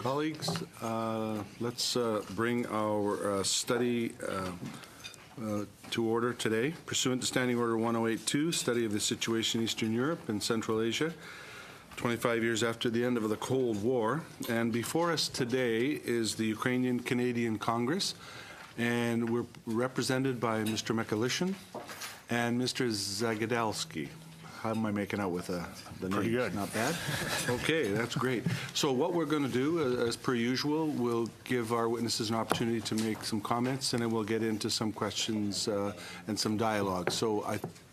Colleagues, let's bring our study to order today. Pursuant to Standing Order 1082, study of the situation in Eastern Europe and Central Asia, 25 years after the end of the Cold War. And before us today is the Ukrainian-Canadian Congress, and we're represented by Mr. Mikulishin and Mr. Zagadalski. How am I making out with the names? Pretty good. Not bad? Okay, that's great. So what we're going to do, as per usual, we'll give our witnesses an opportunity to make some comments, and then we'll get into some questions and some dialogue. So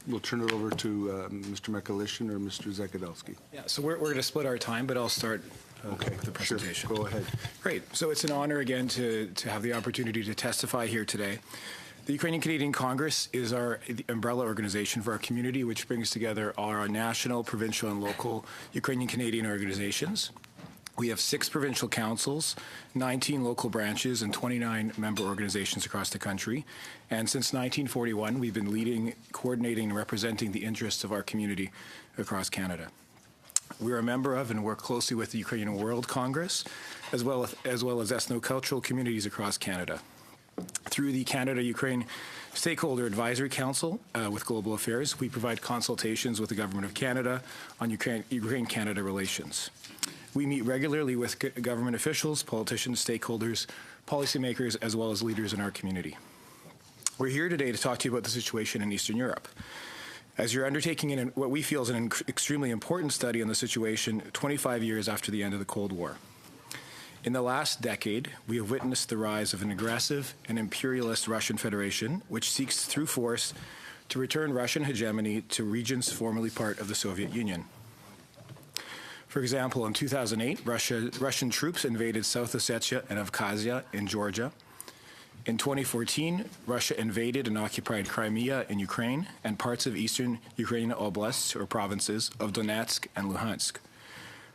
we'll turn it over to Mr. Mikulishin or Mr. Zagadalski. Yeah, so we're going to split our time, but I'll start with the presentation. Sure. Go ahead. Great. So it's an honor again to have the opportunity to testify here today. The Ukrainian-Canadian Congress is the umbrella organization for our community, which brings together our national, provincial, and local Ukrainian-Canadian organizations. We have 6 provincial councils, 19 local branches, and 29 member organizations across the country. And since 1941, we've been leading, coordinating, and representing the interests of our community across Canada. We're a member of and work closely with the Ukrainian World Congress, as well as ethnocultural communities across Canada. Through the Canada-Ukraine Stakeholder Advisory Council with Global Affairs, we provide consultations with the Government of Canada on Ukraine-Canada relations. We meet regularly with government officials, politicians, stakeholders, policymakers, as well as leaders in our community. We're here today to talk to you about the situation in Eastern Europe. As you're undertaking what we feel is an extremely important study on the situation 25 years after the end of the Cold War. In the last decade, we have witnessed the rise of an aggressive and imperialist Russian Federation, which seeks through force to return Russian hegemony to regions formerly part of the Soviet Union. For example, in 2008, Russian troops invaded South Ossetia and Abkhazia in Georgia. In 2014, Russia invaded and occupied Crimea in Ukraine and parts of eastern Ukrainian oblasts or provinces of Donetsk and Luhansk.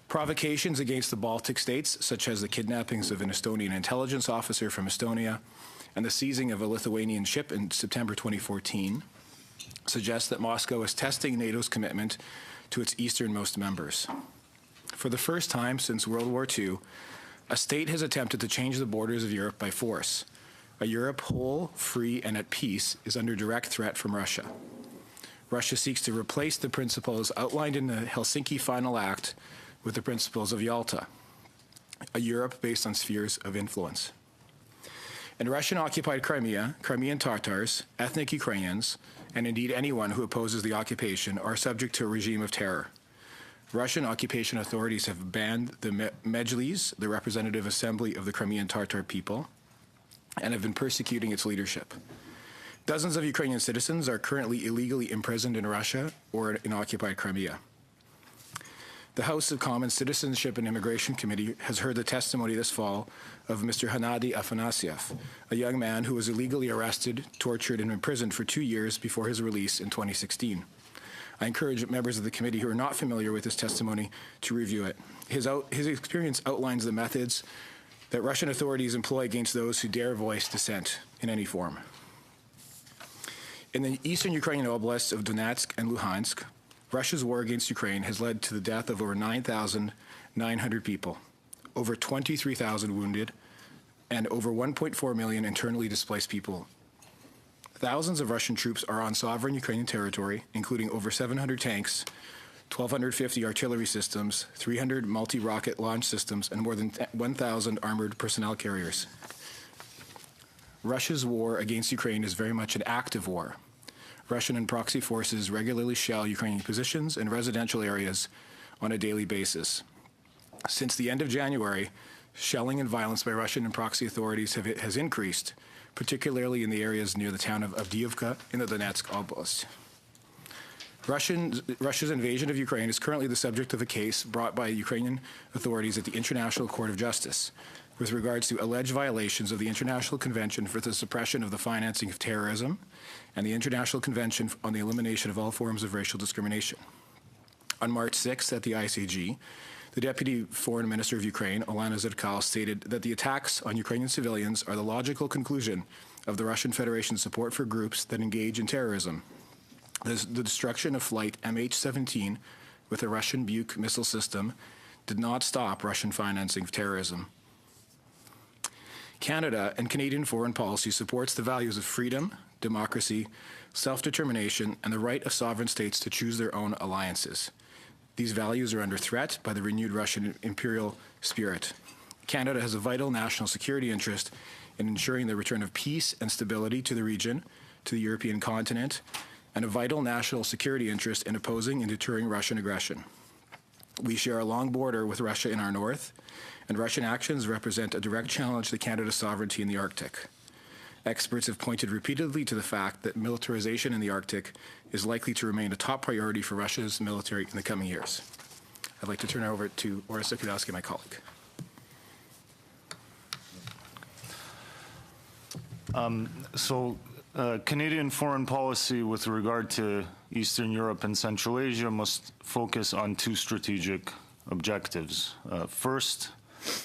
Provocations against the Baltic states, such as the kidnappings of an Estonian intelligence officer from Estonia and the seizing of a Lithuanian ship in September 2014, suggest that Moscow is testing NATO's commitment to its easternmost members. For the first time since World War II, a state has attempted to change the borders of Europe by force. A Europe whole, free, and at peace is under direct threat from Russia. Russia seeks to replace the principles outlined in the Helsinki Final Act with the principles of Yalta, a Europe based on spheres of influence. In Russian-occupied Crimea, Crimean Tatars, ethnic Ukrainians, and indeed anyone who opposes the occupation are subject to a regime of terror. Russian occupation authorities have banned the Mejlis, the representative assembly of the Crimean Tatar people, and have been persecuting its leadership. Dozens of Ukrainian citizens are currently illegally imprisoned in Russia or in occupied Crimea. The House of Commons Citizenship and Immigration Committee has heard the testimony this fall of Mr. Hennady Afanasyev, a young man who was illegally arrested, tortured, and imprisoned for 2 years before his release in 2016. I encourage members of the committee who are not familiar with this testimony to review it. His experience outlines the methods that Russian authorities employ against those who dare voice dissent in any form. In the eastern Ukrainian oblasts of Donetsk and Luhansk, Russia's war against Ukraine has led to the death of over 9,900 people, over 23,000 wounded, and over 1.4 million internally displaced people. Thousands of Russian troops are on sovereign Ukrainian territory, including over 700 tanks, 1,250 artillery systems, 300 multi-rocket launch systems, and more than 1,000 armored personnel carriers. Russia's war against Ukraine is very much an active war. Russian and proxy forces regularly shell Ukrainian positions and residential areas on a daily basis. Since the end of January, shelling and violence by Russian and proxy authorities has increased, particularly in the areas near the town of Avdiivka in the Donetsk Oblast. Russia's invasion of Ukraine is currently the subject of a case brought by Ukrainian authorities at the International Court of Justice with regards to alleged violations of the International Convention for the Suppression of the Financing of Terrorism and the International Convention on the Elimination of All Forms of Racial Discrimination. On March 6th at the ICG, the Deputy Foreign Minister of Ukraine, Olena Zerkal, stated that the attacks on Ukrainian civilians are the logical conclusion of the Russian Federation's support for groups that engage in terrorism. The destruction of Flight MH17 with a Russian Buk missile system did not stop Russian financing of terrorism. Canada and Canadian foreign policy supports the values of freedom, democracy, self-determination, and the right of sovereign states to choose their own alliances. These values are under threat by the renewed Russian imperial spirit. Canada has a vital national security interest in ensuring the return of peace and stability to the region, to the European continent, and a vital national security interest in opposing and deterring Russian aggression. We share a long border with Russia in our north, and Russian actions represent a direct challenge to Canada's sovereignty in the Arctic. Experts have pointed repeatedly to the fact that militarization in the Arctic is likely to remain a top priority for Russia's military in the coming years. I'd like to turn it over to Orest Okudowski, my colleague. Canadian foreign policy with regard to Eastern Europe and Central Asia must focus on two strategic objectives. First,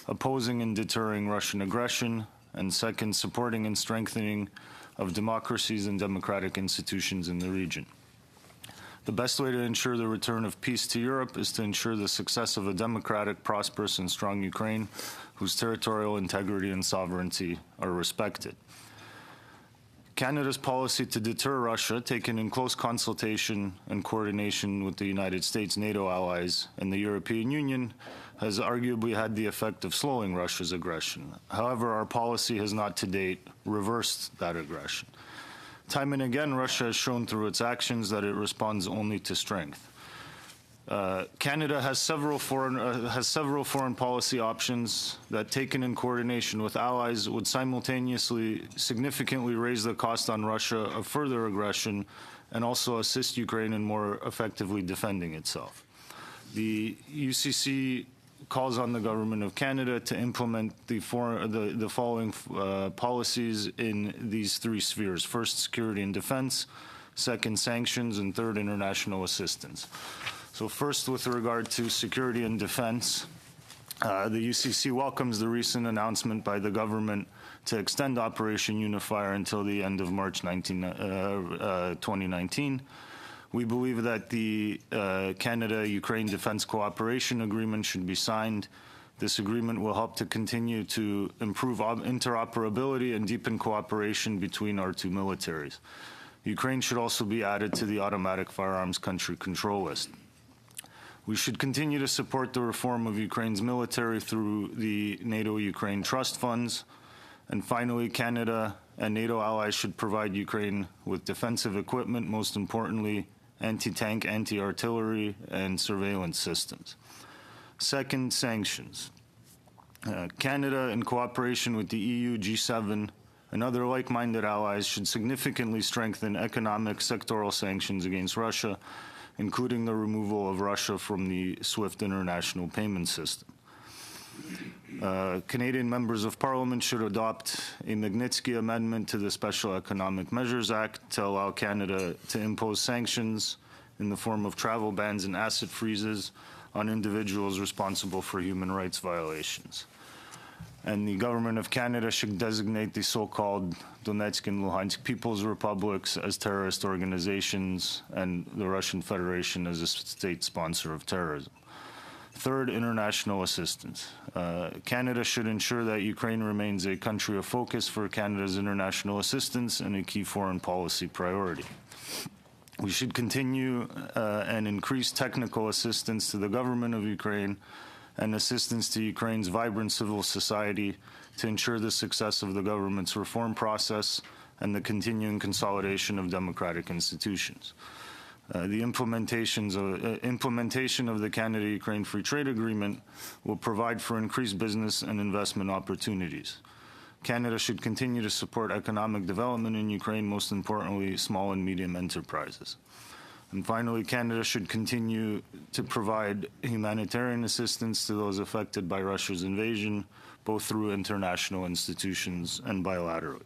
opposing and deterring Russian aggression, and second, supporting and strengthening of democracies and democratic institutions in the region. The best way to ensure the return of peace to Europe is to ensure the success of a democratic, prosperous, and strong Ukraine whose territorial integrity and sovereignty are respected. Canada's policy to deter Russia, taken in close consultation and coordination with the United States, NATO allies, and the European Union, has arguably had the effect of slowing Russia's aggression. However, our policy has not to date reversed that aggression. Time and again, Russia has shown through its actions that it responds only to strength. Canada has several foreign policy options that, taken in coordination with allies, would simultaneously significantly raise the cost on Russia of further aggression and also assist Ukraine in more effectively defending itself. The UCC calls on the Government of Canada to implement the following policies in these three spheres. First, security and defense. Second, sanctions. And third, international assistance. So first, with regard to security and defense, the UCC welcomes the recent announcement by the government to extend Operation Unifier until the end of March 2019. We believe that the Canada-Ukraine Defense Cooperation Agreement should be signed. This agreement will help to continue to improve interoperability and deepen cooperation between our two militaries. Ukraine should also be added to the automatic firearms country control list. We should continue to support the reform of Ukraine's military through the NATO-Ukraine trust funds. And finally, Canada and NATO allies should provide Ukraine with defensive equipment, most importantly, anti-tank, anti-artillery, and surveillance systems. Second, sanctions. Canada, in cooperation with the EU, G7, and other like-minded allies, should significantly strengthen economic sectoral sanctions against Russia, including the removal of Russia from the SWIFT international payment system. Canadian members of Parliament should adopt a Magnitsky Amendment to the Special Economic Measures Act to allow Canada to impose sanctions in the form of travel bans and asset freezes on individuals responsible for human rights violations. And the Government of Canada should designate the so-called Donetsk and Luhansk People's Republics as terrorist organizations and the Russian Federation as a state sponsor of terrorism. Third, international assistance. Canada should ensure that Ukraine remains a country of focus for Canada's international assistance and a key foreign policy priority. We should continue and increase technical assistance to the government of Ukraine and assistance to Ukraine's vibrant civil society to ensure the success of the government's reform process and the continuing consolidation of democratic institutions. The implementation of the Canada-Ukraine Free Trade Agreement will provide for increased business and investment opportunities. Canada should continue to support economic development in Ukraine, most importantly, small and medium enterprises. And finally, Canada should continue to provide humanitarian assistance to those affected by Russia's invasion, both through international institutions and bilaterally.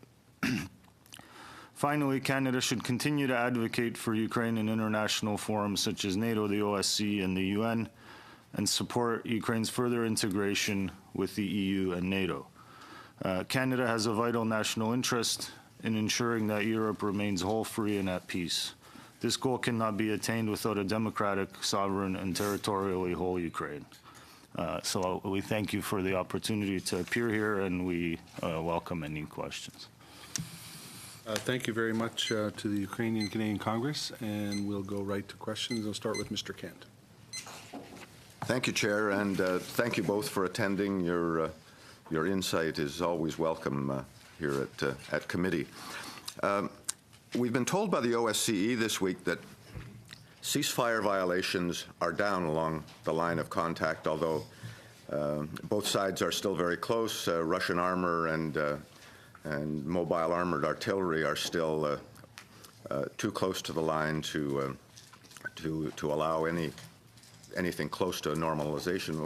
Finally, Canada should continue to advocate for Ukraine in international forums such as NATO, the OSCE, and the UN, and support Ukraine's further integration with the EU and NATO. Canada has a vital national interest in ensuring that Europe remains whole, free, and at peace. This goal cannot be attained without a democratic, sovereign, and territorially whole Ukraine. So we thank you for the opportunity to appear here, and we welcome any questions. Thank you very much to the Ukrainian Canadian Congress, and we'll go right to questions. I'll start with Mr. Kent. Thank you, Chair, and thank you both for attending. Your insight is always welcome here at committee. We've been told by the OSCE this week that ceasefire violations are down along the line of contact, although both sides are still very close. Russian armor and mobile armored artillery are still too close to the line to allow anything close to a normalization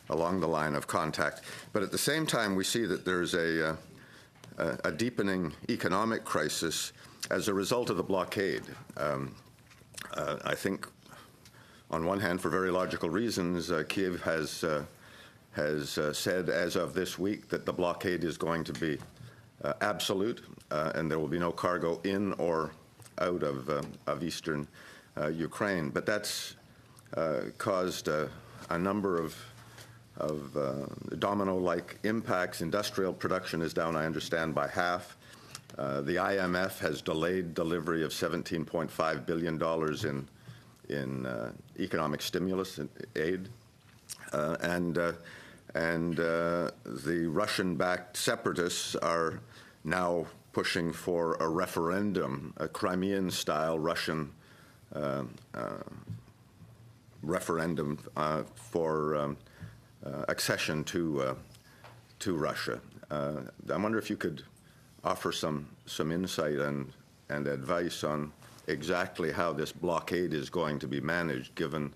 along the line of contact. But at the same time, we see that there's a deepening economic crisis as a result of the blockade. I think, on one hand, for very logical reasons, Kyiv has said as of this week that the blockade is going to be absolute, and there will be no cargo in or out of eastern Ukraine. But that's caused a number of domino-like impacts. Industrial production is down, I understand, by half. The IMF has delayed delivery of $17.5 billion in economic stimulus aid, and the Russian-backed separatists are now pushing for a referendum, a Crimean-style Russian referendum for accession to Russia. I wonder if you could offer some insight and advice on exactly how this blockade is going to be managed, given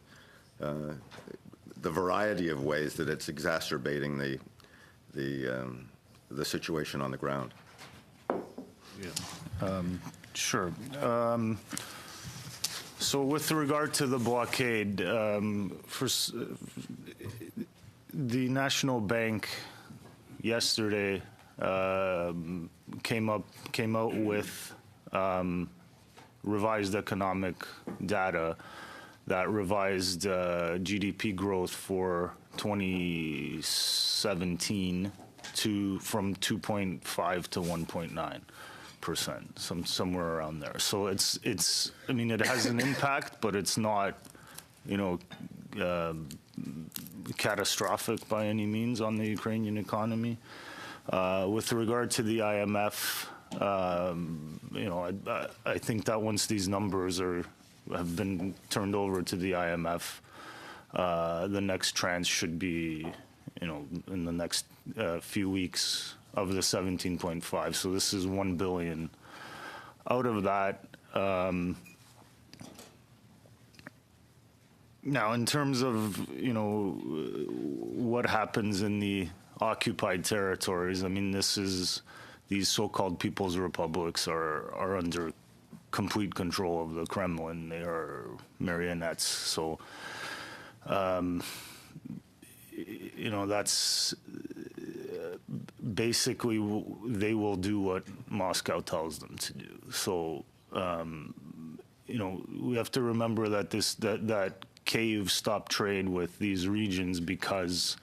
the variety of ways that it's exacerbating the situation on the ground. Yeah. Sure. So with regard to the blockade, the National Bank yesterday came out with revised economic data that revised GDP growth for 2017 from 2.5 to 1.9%, somewhere around there. So it's I mean, it has an impact, but it's not, catastrophic by any means on the Ukrainian economy. With regard to the IMF, I think that once these numbers have been turned over to the IMF, the next tranche should be, in the next few weeks of the 17.5. So this is $1 billion. Out of that, now in terms of what happens in the occupied territories, I mean, these so-called people's republics are under complete control of the Kremlin. They are marionettes. So, that's basically they will do what Moscow tells them to do. So, we have to remember that that Kyiv stopped trade with these regions because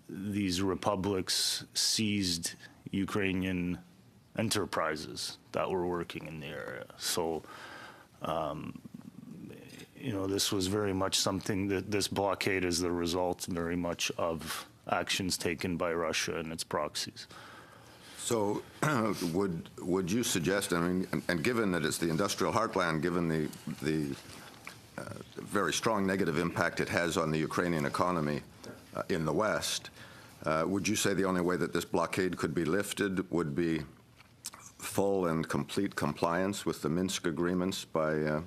these republics seized Ukrainian enterprises that were working in the area. So, this was very much something that this blockade is the result very much of actions taken by Russia and its proxies. So would you suggest, I mean, and given that it's the industrial heartland, given the very strong negative impact it has on the Ukrainian economy in the West, would you say the only way that this blockade could be lifted would be full and complete compliance with the Minsk agreements by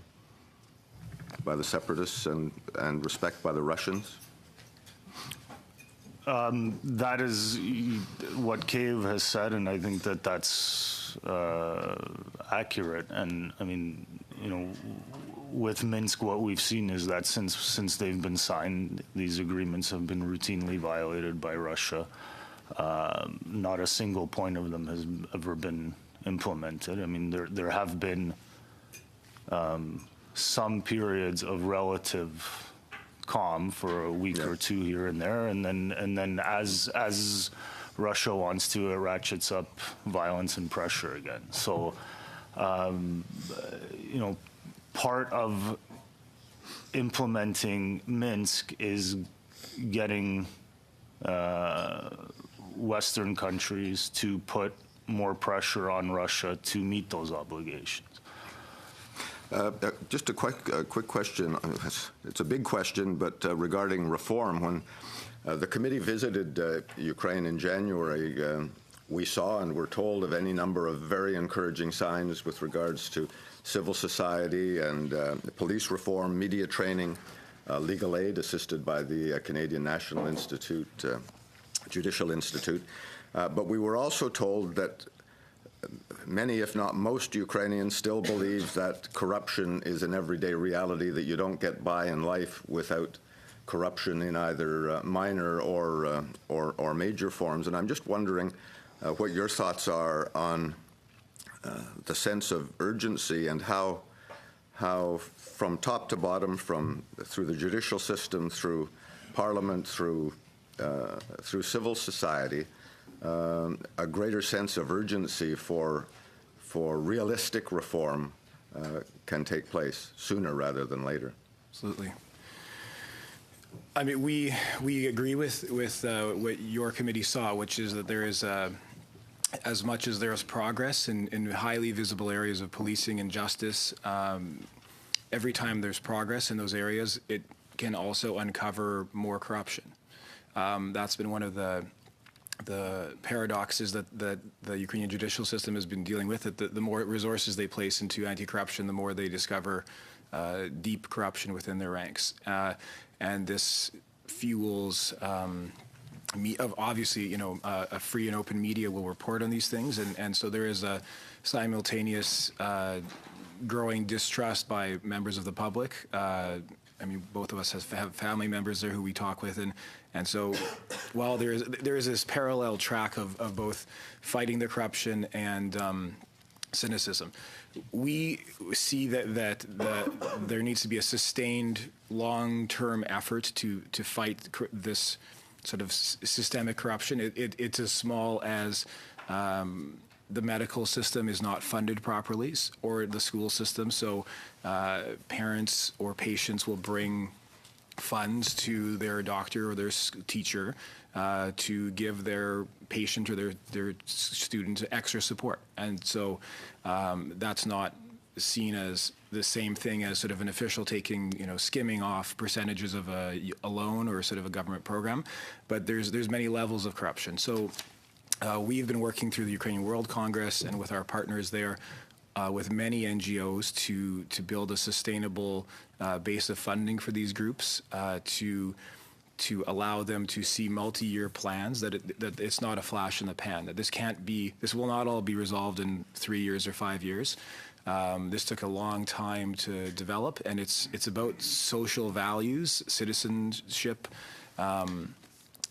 the separatists and respect by the Russians? That is what Kyiv has said, and I think that that's accurate. And I mean, with Minsk, what we've seen is that since they've been signed, these agreements have been routinely violated by Russia. Not a single point of them has ever been implemented. I mean, there have been some periods of relative calm for a week or two here and there, and then as Russia wants to, it ratchets up violence and pressure again. So, part of implementing Minsk is getting Western countries to put more pressure on Russia to meet those obligations. Just a quick question. It's a big question, but regarding reform, when the committee visited Ukraine in January, we saw and were told of any number of very encouraging signs with regards to civil society and police reform, media training, legal aid assisted by the Canadian National Institute, Judicial Institute. But we were also told that many, if not most, Ukrainians still believe that corruption is an everyday reality, that you don't get by in life without corruption in either minor or major forms. And I'm just wondering what your thoughts are on the sense of urgency and how from top to bottom, through the judicial system, through Parliament, through civil society, a greater sense of urgency for realistic reform can take place sooner rather than later. Absolutely. I mean, we agree with what your committee saw, which is that there is, as much as there is progress in highly visible areas of policing and justice, every time there's progress in those areas, it can also uncover more corruption. That's been one of the paradoxes that the Ukrainian judicial system has been dealing with. That the more resources they place into anti-corruption, the more they discover deep corruption within their ranks, and this fuels. Obviously, a free and open media will report on these things, and so there is a simultaneous growing distrust by members of the public. I mean, both of us have family members there who we talk with, and so while there is this parallel track of both fighting the corruption and cynicism, we see that there needs to be a sustained long-term effort to fight this sort of systemic corruption. It's as small as the medical system is not funded properly, or the school system. So parents or patients will bring funds to their doctor or their teacher to give their patient or their student extra support. And so that's not seen as the same thing as sort of an official taking, skimming off percentages of a loan or sort of a government program. But there's many levels of corruption. So we've been working through the Ukrainian World Congress and with our partners there, with many NGOs to build a sustainable base of funding for these groups, to allow them to see multi-year plans, that it's not a flash in the pan, that this will not all be resolved in 3 years or 5 years. This took a long time to develop, and it's about social values, citizenship.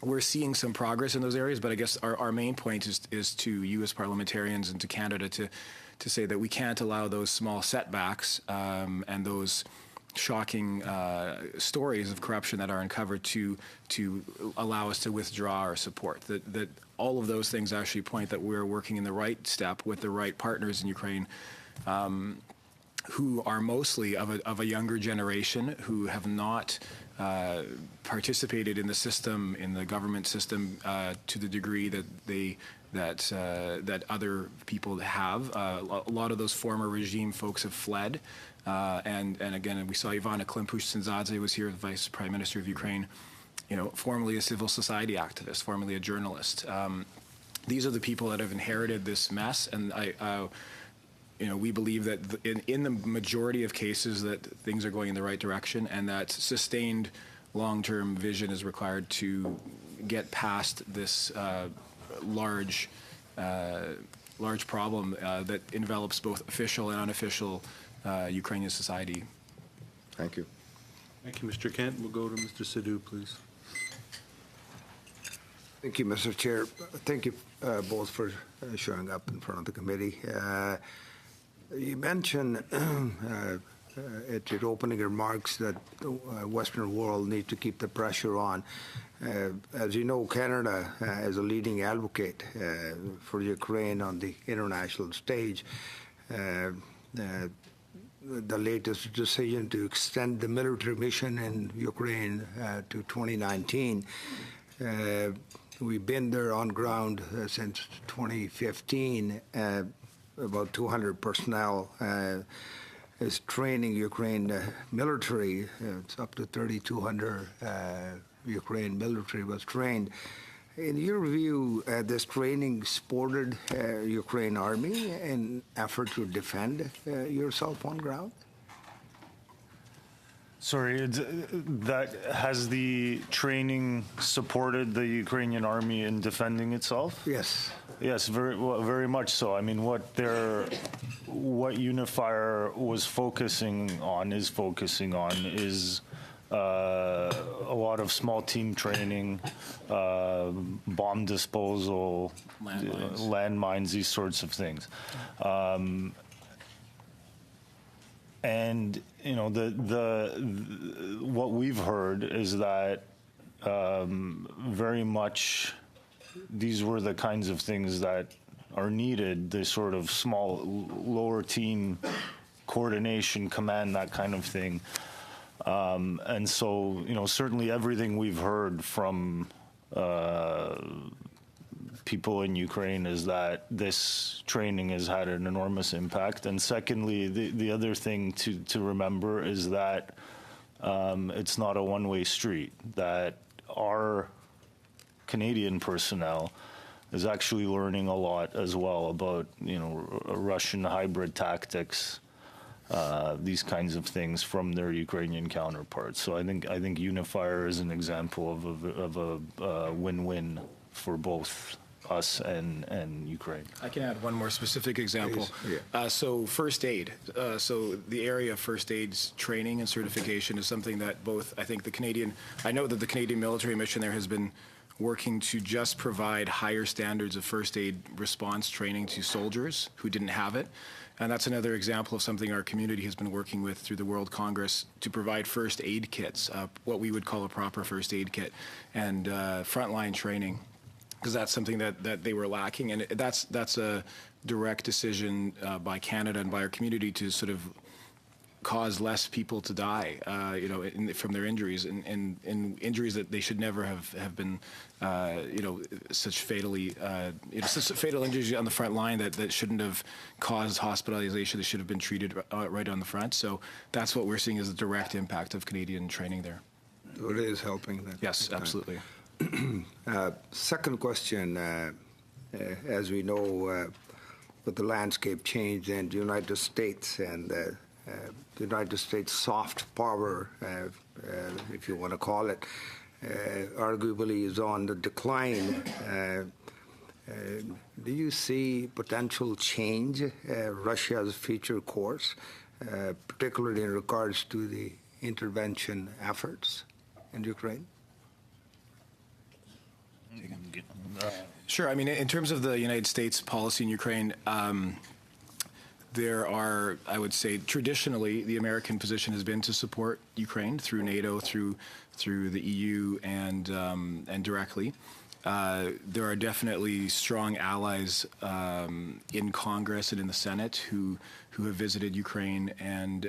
We're seeing some progress in those areas, but I guess our main point is to you as parliamentarians and to Canada to say that we can't allow those small setbacks and those shocking stories of corruption that are uncovered to allow us to withdraw our support. That all of those things actually point that we're working in the right step with the right partners in Ukraine, who are mostly of a younger generation, who have not participated in the system, in the government system, to the degree that other people have. A lot of those former regime folks have fled, and again, we saw Ivana Klimpouch-Tsindadze was here, the Vice Prime Minister of Ukraine, formerly a civil society activist, formerly a journalist. These are the people that have inherited this mess, and we believe that in the majority of cases that things are going in the right direction, and that sustained long-term vision is required to get past this large problem that envelops both official and unofficial Ukrainian society. Thank you. Thank you, Mr. Kent. We'll go to Mr. Sidhu, please. Thank you, Mr. Chair. Thank you both for showing up in front of the committee. You mentioned at your opening remarks that the Western world needs to keep the pressure on. As you know, Canada is a leading advocate for Ukraine on the international stage. The latest decision to extend the military mission in Ukraine to 2019. We've been there on ground since 2015. About 200 personnel is training Ukraine military. It's up to 3,200 Ukraine military was trained. In your view, this training supported Ukraine army in effort to defend yourself on ground? Sorry, that has the training supported the Ukrainian army in defending itself? Yes. Yes, very much so. I mean, what Unifier was focusing on is a lot of small team training, bomb disposal, landmines, these sorts of things. And you know, what we've heard is that very much these were the kinds of things that are needed, the sort of small, lower team coordination, command, that kind of thing. And so, you know, certainly everything we've heard from people in Ukraine is that this training has had an enormous impact. And secondly, the other thing to remember is that it's not a one-way street, that our Canadian personnel is actually learning a lot as well about, you know, Russian hybrid tactics, these kinds of things from their Ukrainian counterparts. So I think Unifier is an example of a win-win for both us and Ukraine. I can add one more specific example. So first aid. So the area of first aid's training and certification is something that both, I think I know that the Canadian military mission there has been working to just provide higher standards of first aid response training to soldiers who didn't have it. And that's another example of something our community has been working with through the World Congress to provide first aid kits, what we would call a proper first aid kit, and frontline training, because that's something that they were lacking. And that's a direct decision by Canada and by our community to sort of cause less people to die, you know, from their injuries, and injuries that they should never have been, you know, such fatally, you know, such fatal injuries on the front line that shouldn't have caused hospitalization. They should have been treated right on the front. So that's what we're seeing as a direct impact of Canadian training there. So it is helping that. Yes, absolutely. Second question, as we know, with the landscape change in the United States and the United States soft power, if you want to call it, arguably is on the decline. Do you see potential change Russia's future course, particularly in regards to the intervention efforts in Ukraine? Sure. I mean, in terms of the United States policy in Ukraine, there are, I would say, traditionally, the American position has been to support Ukraine through NATO, through the EU, and directly. There are definitely strong allies in Congress and in the Senate who have visited Ukraine and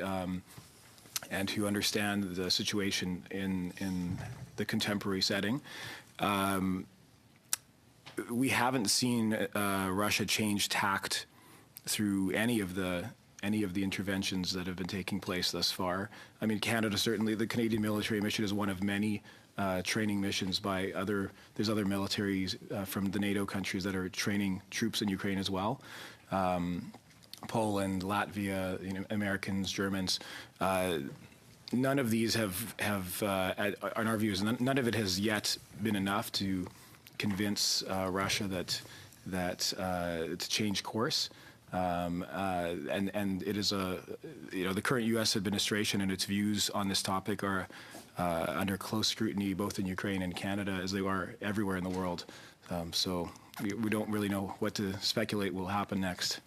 who understand the situation in the contemporary setting. We haven't seen Russia change tact through any of the interventions that have been taking place thus far. I mean, Canada certainly, the Canadian military mission is one of many training missions by there's other militaries from the NATO countries that are training troops in Ukraine as well. Poland, Latvia, you know, Americans, Germans. None of these have in our views, none of it has yet been enough to convince Russia that to change course. And it is the current U.S. administration and its views on this topic are under close scrutiny both in Ukraine and Canada as they are everywhere in the world. So we don't really know what to speculate will happen next.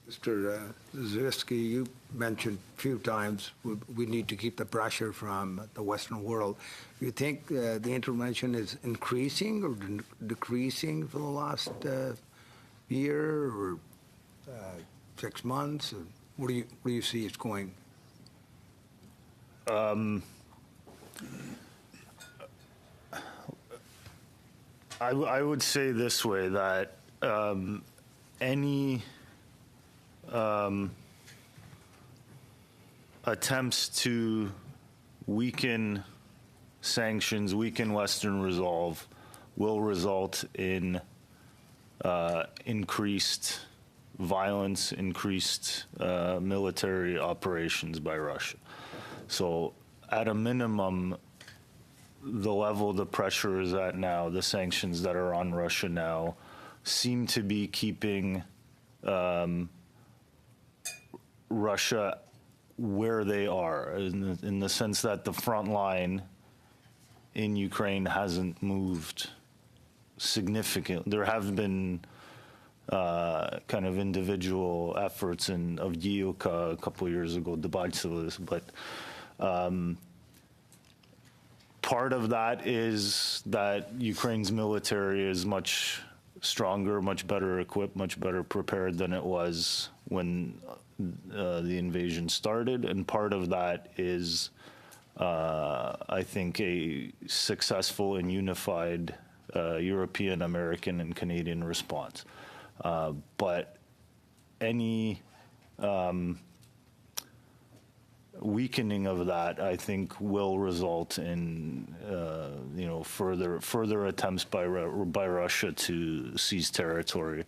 Mr. Zvirsky, you mentioned a few times we need to keep the pressure from the Western world. Do you think the intervention is increasing or decreasing for the last year or 6 months? Or where do you see it's going? I would say this way, that any attempts to weaken sanctions, weaken Western resolve, will result in increased violence, increased military operations by Russia. So at a minimum, the level the pressure is at now, the sanctions that are on Russia now, seem to be keeping Russia where they are, in the sense that the front line in Ukraine hasn't moved significantly. There have been kind of individual efforts in Avdiivka a couple of years ago, Debaltseve, but part of that is that Ukraine's military is much stronger, much better equipped, much better prepared than it was when the invasion started. And part of that is, I think, a successful and unified European, American, and Canadian response. But any weakening of that, I think, will result in further attempts by Russia to seize territory.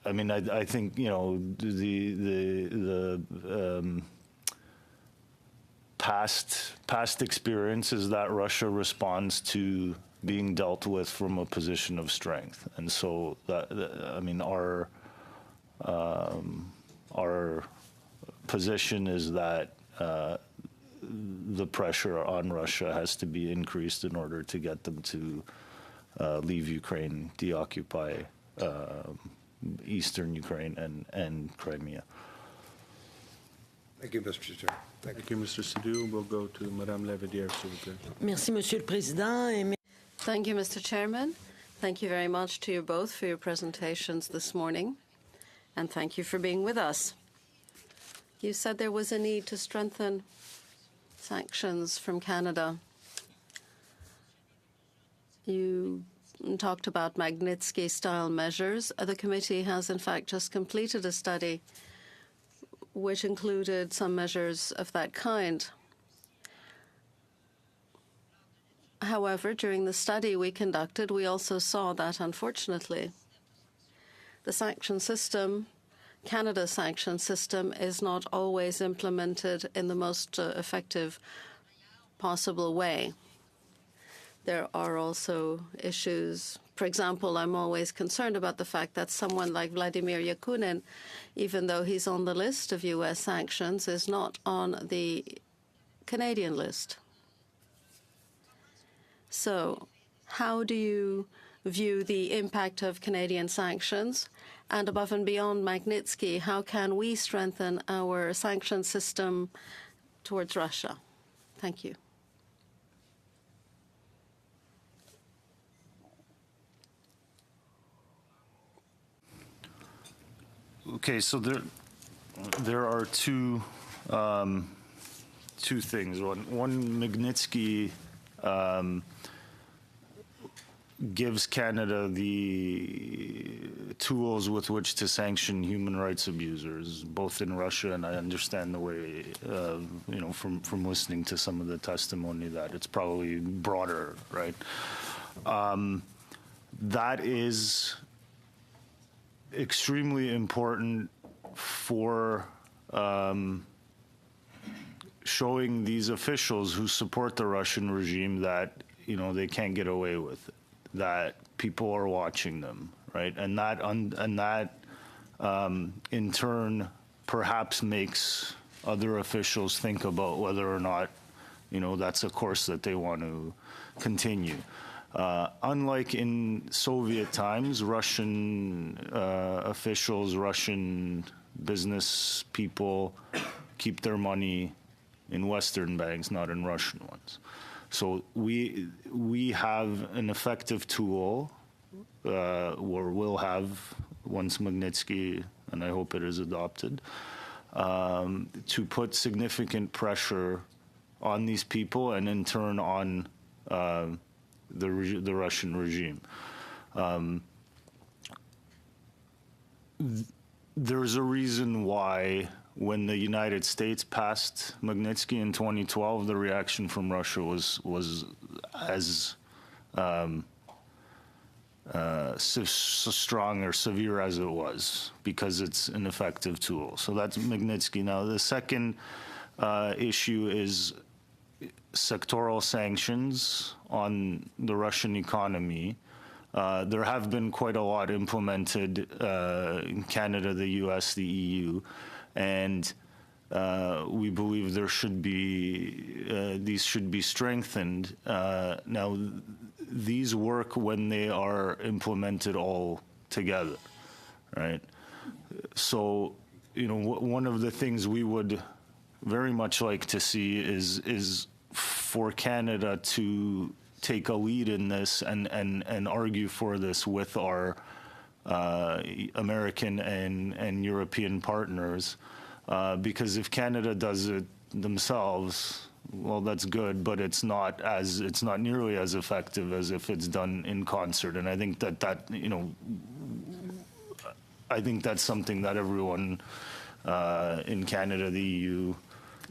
I mean, I think the past experience is that Russia responds to being dealt with from a position of strength, and so I mean, our position is that the pressure on Russia has to be increased in order to get them to leave Ukraine, deoccupy eastern Ukraine and Crimea. Thank you, Mr. Chair. Thank you, Mr. Sidhu. We'll go to Madame Lavadière, s'il vous plaît. Merci, Monsieur le Président. Thank you, Mr. Chairman. Thank you very much to you both for your presentations this morning, and thank you for being with us. You said there was a need to strengthen sanctions from Canada. You talked about Magnitsky-style measures. The committee has, in fact, just completed a study which included some measures of that kind. However, during the study we conducted, we also saw that, unfortunately, the sanction system, Canada's sanction system, is not always implemented in the most effective possible way. There are also issues. For example, I'm always concerned about the fact that someone like Vladimir Yakunin, even though he's on the list of U.S. sanctions, is not on the Canadian list. So how do you view the impact of Canadian sanctions? And above and beyond Magnitsky, how can we strengthen our sanction system towards Russia? Thank you. Okay, so there are two things. One, Magnitsky gives Canada the tools with which to sanction human rights abusers, both in Russia, and I understand the way, from listening to some of the testimony, that it's probably broader, right? That is extremely important for showing these officials who support the Russian regime that, they can't get away with it, that people are watching them, right? And that in turn perhaps makes other officials think about whether or not, that's a course that they want to continue. Unlike in Soviet times, Russian officials, Russian business people keep their money in Western banks, not in Russian ones. So we have an effective tool, or will have once Magnitsky, and I hope it is adopted, to put significant pressure on these people and in turn on the Russian regime. There's a reason why when the United States passed Magnitsky in 2012, the reaction from Russia was as so strong or severe as it was, because it's an effective tool. So that's Magnitsky. Now, the second issue is sectoral sanctions on the Russian economy. There have been quite a lot implemented in Canada, the US, the EU, and we believe there should be, these should be strengthened. Now, these work when they are implemented all together, right? So, one of the things we would very much like to see is for Canada to take a lead in this and argue for this with our American and European partners, because if Canada does it themselves, well, that's good, but it's not nearly as effective as if it's done in concert. And I think I think that's something that everyone in Canada, the EU,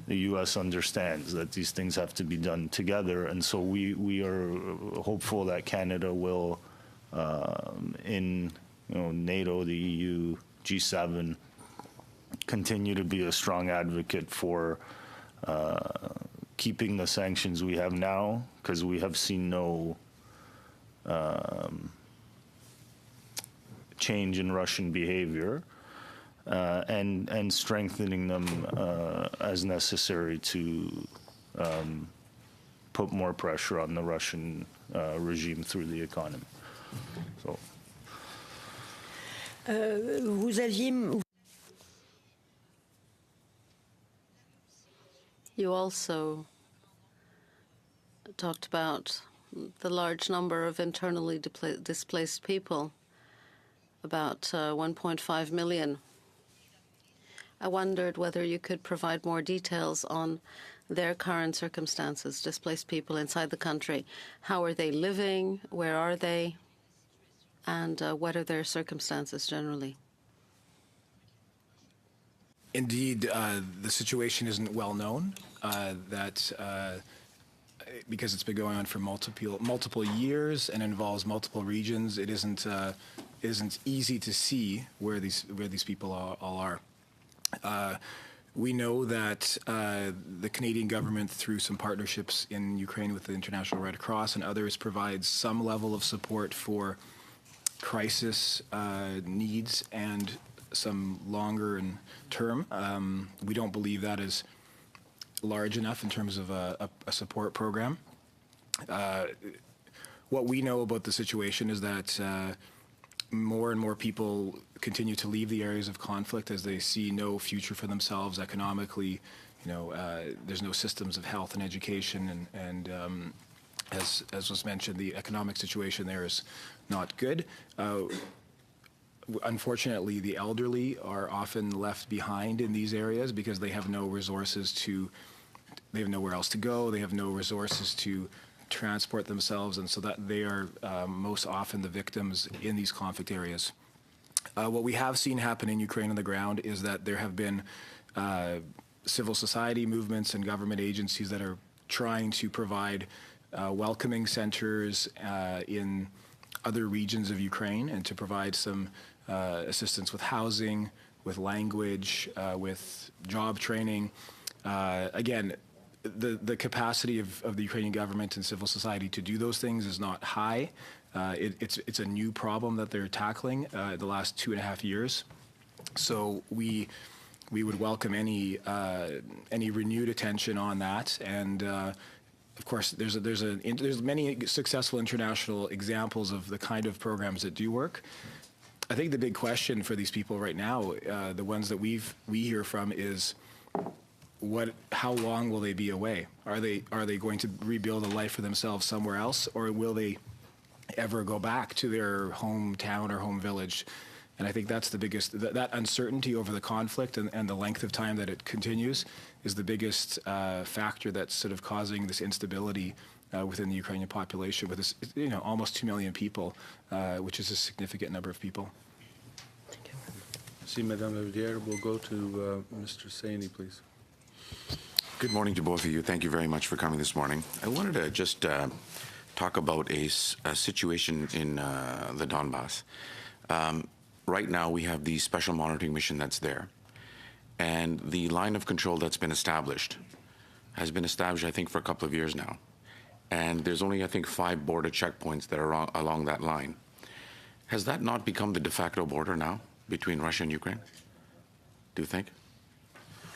the U.S. understands, that these things have to be done together. And so we are hopeful that Canada will, in NATO, the EU, G7, continue to be a strong advocate for keeping the sanctions we have now, because we have seen no change in Russian behavior, and strengthening them as necessary to put more pressure on the Russian regime through the economy. So. You also talked about the large number of internally displaced people, about 1.5 million. I wondered whether you could provide more details on their current circumstances, displaced people inside the country. How are they living? Where are they? And what are their circumstances generally? Indeed, the situation isn't well known. Because it's been going on for multiple years and involves multiple regions, it isn't easy to see where these people all are. We know that the Canadian government, through some partnerships in Ukraine with the International Red Cross and others, provides some level of support for crisis needs and some longer in term. We don't believe that is large enough in terms of a support program. What we know about the situation is that more and more people continue to leave the areas of conflict as they see no future for themselves economically. There's no systems of health and education, and as was mentioned, the economic situation there is not good. Unfortunately, the elderly are often left behind in these areas because they have no resources they have nowhere else to go, they have no resources to transport themselves, and so that they are most often the victims in these conflict areas. What we have seen happen in Ukraine on the ground is that there have been civil society movements and government agencies that are trying to provide welcoming centers in other regions of Ukraine and to provide some assistance with housing, with language, with job training. Again, the capacity of the Ukrainian government and civil society to do those things is not high. It's a new problem that they're tackling the last 2.5 years. So we would welcome any renewed attention on that, and of course, there's many successful international examples of the kind of programs that do work. I think the big question for these people right now, the ones that we hear from, is how long will they be away? Are they going to rebuild a life for themselves somewhere else, or will they ever go back to their hometown or home village? And I think that's the biggest, that uncertainty over the conflict and the length of time that it continues is the biggest factor that's sort of causing this instability within the Ukrainian population, with this, almost 2 million people, which is a significant number of people. See, Madame Lavidière, we'll go to Mr. Saini, please. Good morning to both of you. Thank you very much for coming this morning. I wanted to just talk about a situation in the Donbass. Right now, we have the special monitoring mission that's there. And the line of control that's been established has been established, I think, for a couple of years now. And there's only, I think, 5 border checkpoints that are along that line. Has that not become the de facto border now between Russia and Ukraine, do you think?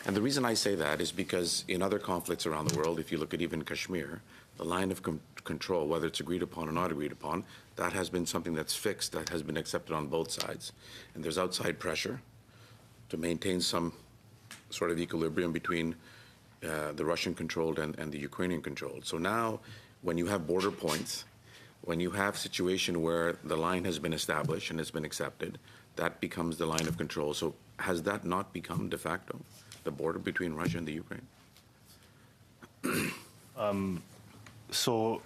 And the reason I say that is because in other conflicts around the world, if you look at even Kashmir, the line of control, whether it's agreed upon or not agreed upon, that has been something that's fixed, that has been accepted on both sides. And there's outside pressure to maintain some sort of equilibrium between the Russian-controlled and the Ukrainian-controlled. So now, when you have border points, when you have a situation where the line has been established and it's been accepted, that becomes the line of control. So has that not become de facto the border between Russia and the Ukraine? So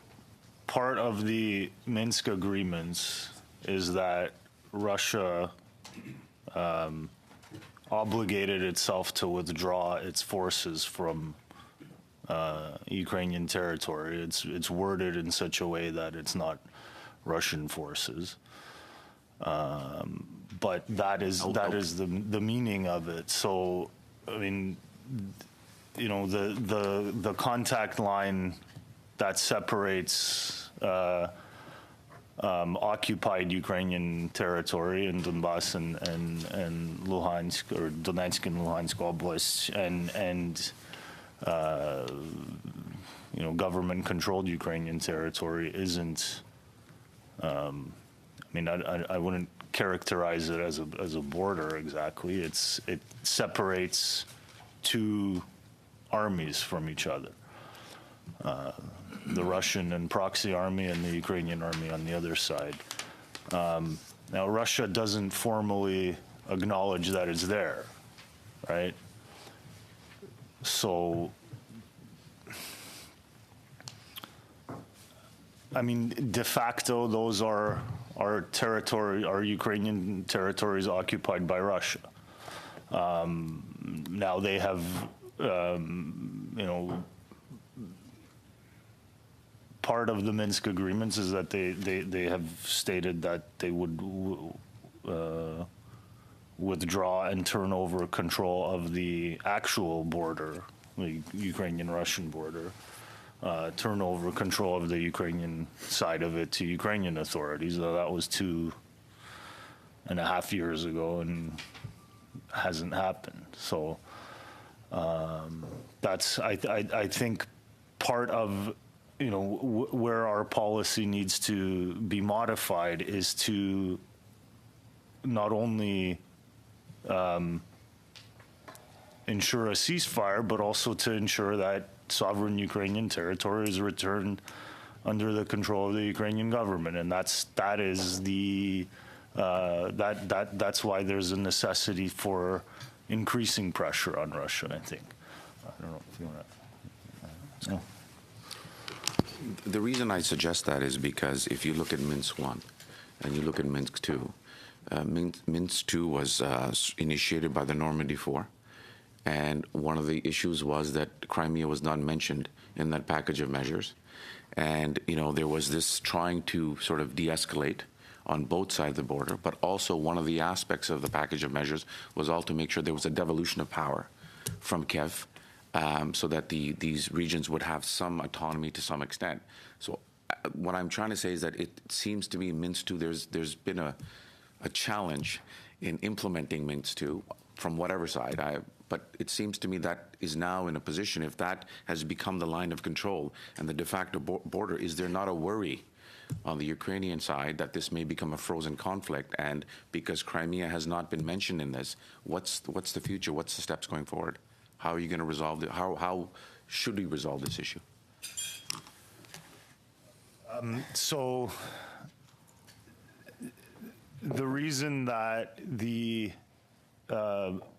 part of the Minsk agreements is that Russia obligated itself to withdraw its forces from Ukrainian territory. It's worded in such a way that it's not Russian forces. But that is the meaning of it. So, I mean, the contact line that separates occupied Ukrainian territory in Donbass and Luhansk, or Donetsk and Luhansk Oblast, and government-controlled Ukrainian territory isn't. I mean, I wouldn't characterize it as a border exactly. It separates 2 armies from each other. The Russian and proxy army and the Ukrainian army on the other side. Now, Russia doesn't formally acknowledge that it's there, right? So, I mean, de facto, those are Ukrainian territories occupied by Russia. Now they have, part of the Minsk agreements is that they have stated that they would withdraw and turn over control of the actual border, the Ukrainian-Russian border, turn over control of the Ukrainian side of it to Ukrainian authorities, though that was 2.5 years ago and hasn't happened. So that's, I think, part of where our policy needs to be modified is to not only ensure a ceasefire, but also to ensure that sovereign Ukrainian territory is returned under the control of the Ukrainian government, and that's why there's a necessity for increasing pressure on Russia, I think. I don't know if you want to. No. The reason I suggest that is because if you look at Minsk 1 and you look at Minsk 2, Minsk 2 was initiated by the Normandy 4. And one of the issues was that Crimea was not mentioned in that package of measures. And, there was this trying to sort of de-escalate on both sides of the border, but also one of the aspects of the package of measures was all to make sure there was a devolution of power from Kiev, so that these regions would have some autonomy to some extent. So what I'm trying to say is that it seems to me Minsk 2, there's been a challenge in implementing Minsk 2 from whatever side. But it seems to me that is now in a position, if that has become the line of control and the de facto border, is there not a worry on the Ukrainian side that this may become a frozen conflict? And because Crimea has not been mentioned in this, what's the future? What's the steps going forward? How are you going to resolve it? How should we resolve this issue? So the reason that the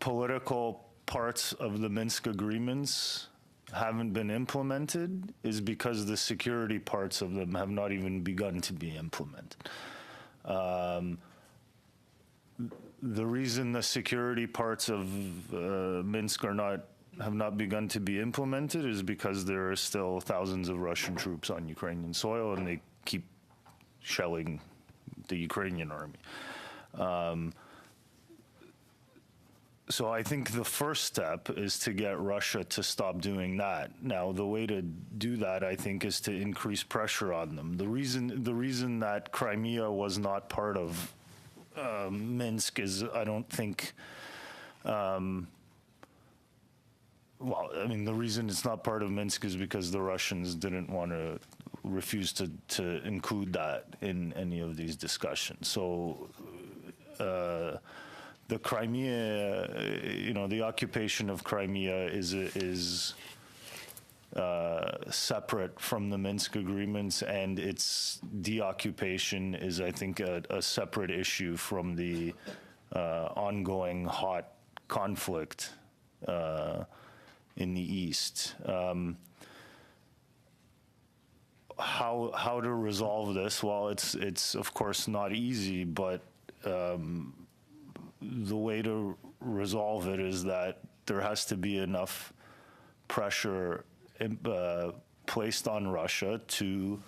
political parts of the Minsk agreements haven't been implemented is because the security parts of them have not even begun to be implemented. The reason the security parts of Minsk have not begun to be implemented is because there are still thousands of Russian troops on Ukrainian soil, and they keep shelling the Ukrainian army. So I think the first step is to get Russia to stop doing that. Now, the way to do that, I think, is to increase pressure on them. The reason that Crimea was not part of Minsk is, I don't think, well, I mean, the reason it's not part of Minsk is because the Russians didn't want to refuse to include that in any of these discussions. So the Crimea, the occupation of Crimea is separate from the Minsk agreements, and its deoccupation is, I think, a separate issue from the ongoing hot conflict in the east. How to resolve this? Well, it's of course not easy, but the way to resolve it is that there has to be enough pressure placed on Russia to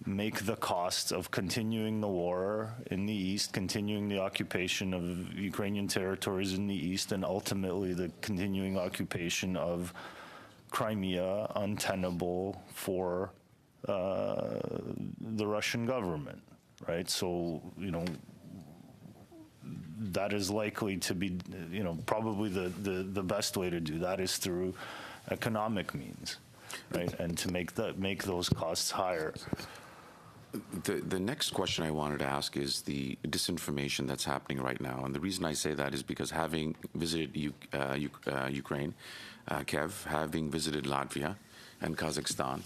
make the costs of continuing the war in the east, continuing the occupation of Ukrainian territories in the east, and ultimately the continuing occupation of Crimea untenable for the Russian government, right? So, that is likely to be, probably the best way to do that is through economic means, right? And to make those costs higher. The next question I wanted to ask is the disinformation that's happening right now. And the reason I say that is because having visited Ukraine, Kiev, having visited Latvia and Kazakhstan,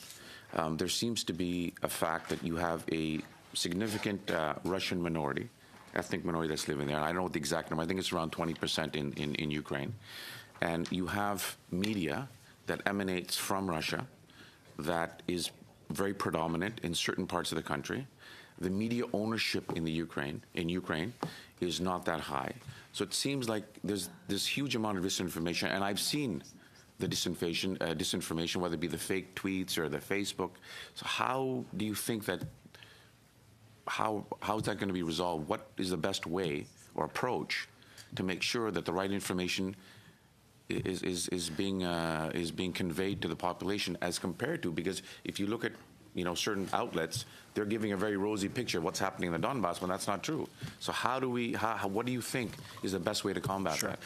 there seems to be a fact that you have a significant Russian minority, ethnic minority that's living there. And I don't know what the exact number, I think it's around 20% in Ukraine. And you have media that emanates from Russia that is very predominant in certain parts of the country. The media ownership in Ukraine is not that high. So it seems like there's this huge amount of disinformation, and I've seen the disinformation, whether it be the fake tweets or the Facebook. So how do you think that, how is that going to be resolved? What is the best way or approach to make sure that the right information is being conveyed to the population, as compared to, because if you look at certain outlets, they're giving a very rosy picture of what's happening in the Donbass when that's not true. So what do you think is the best way to combat that?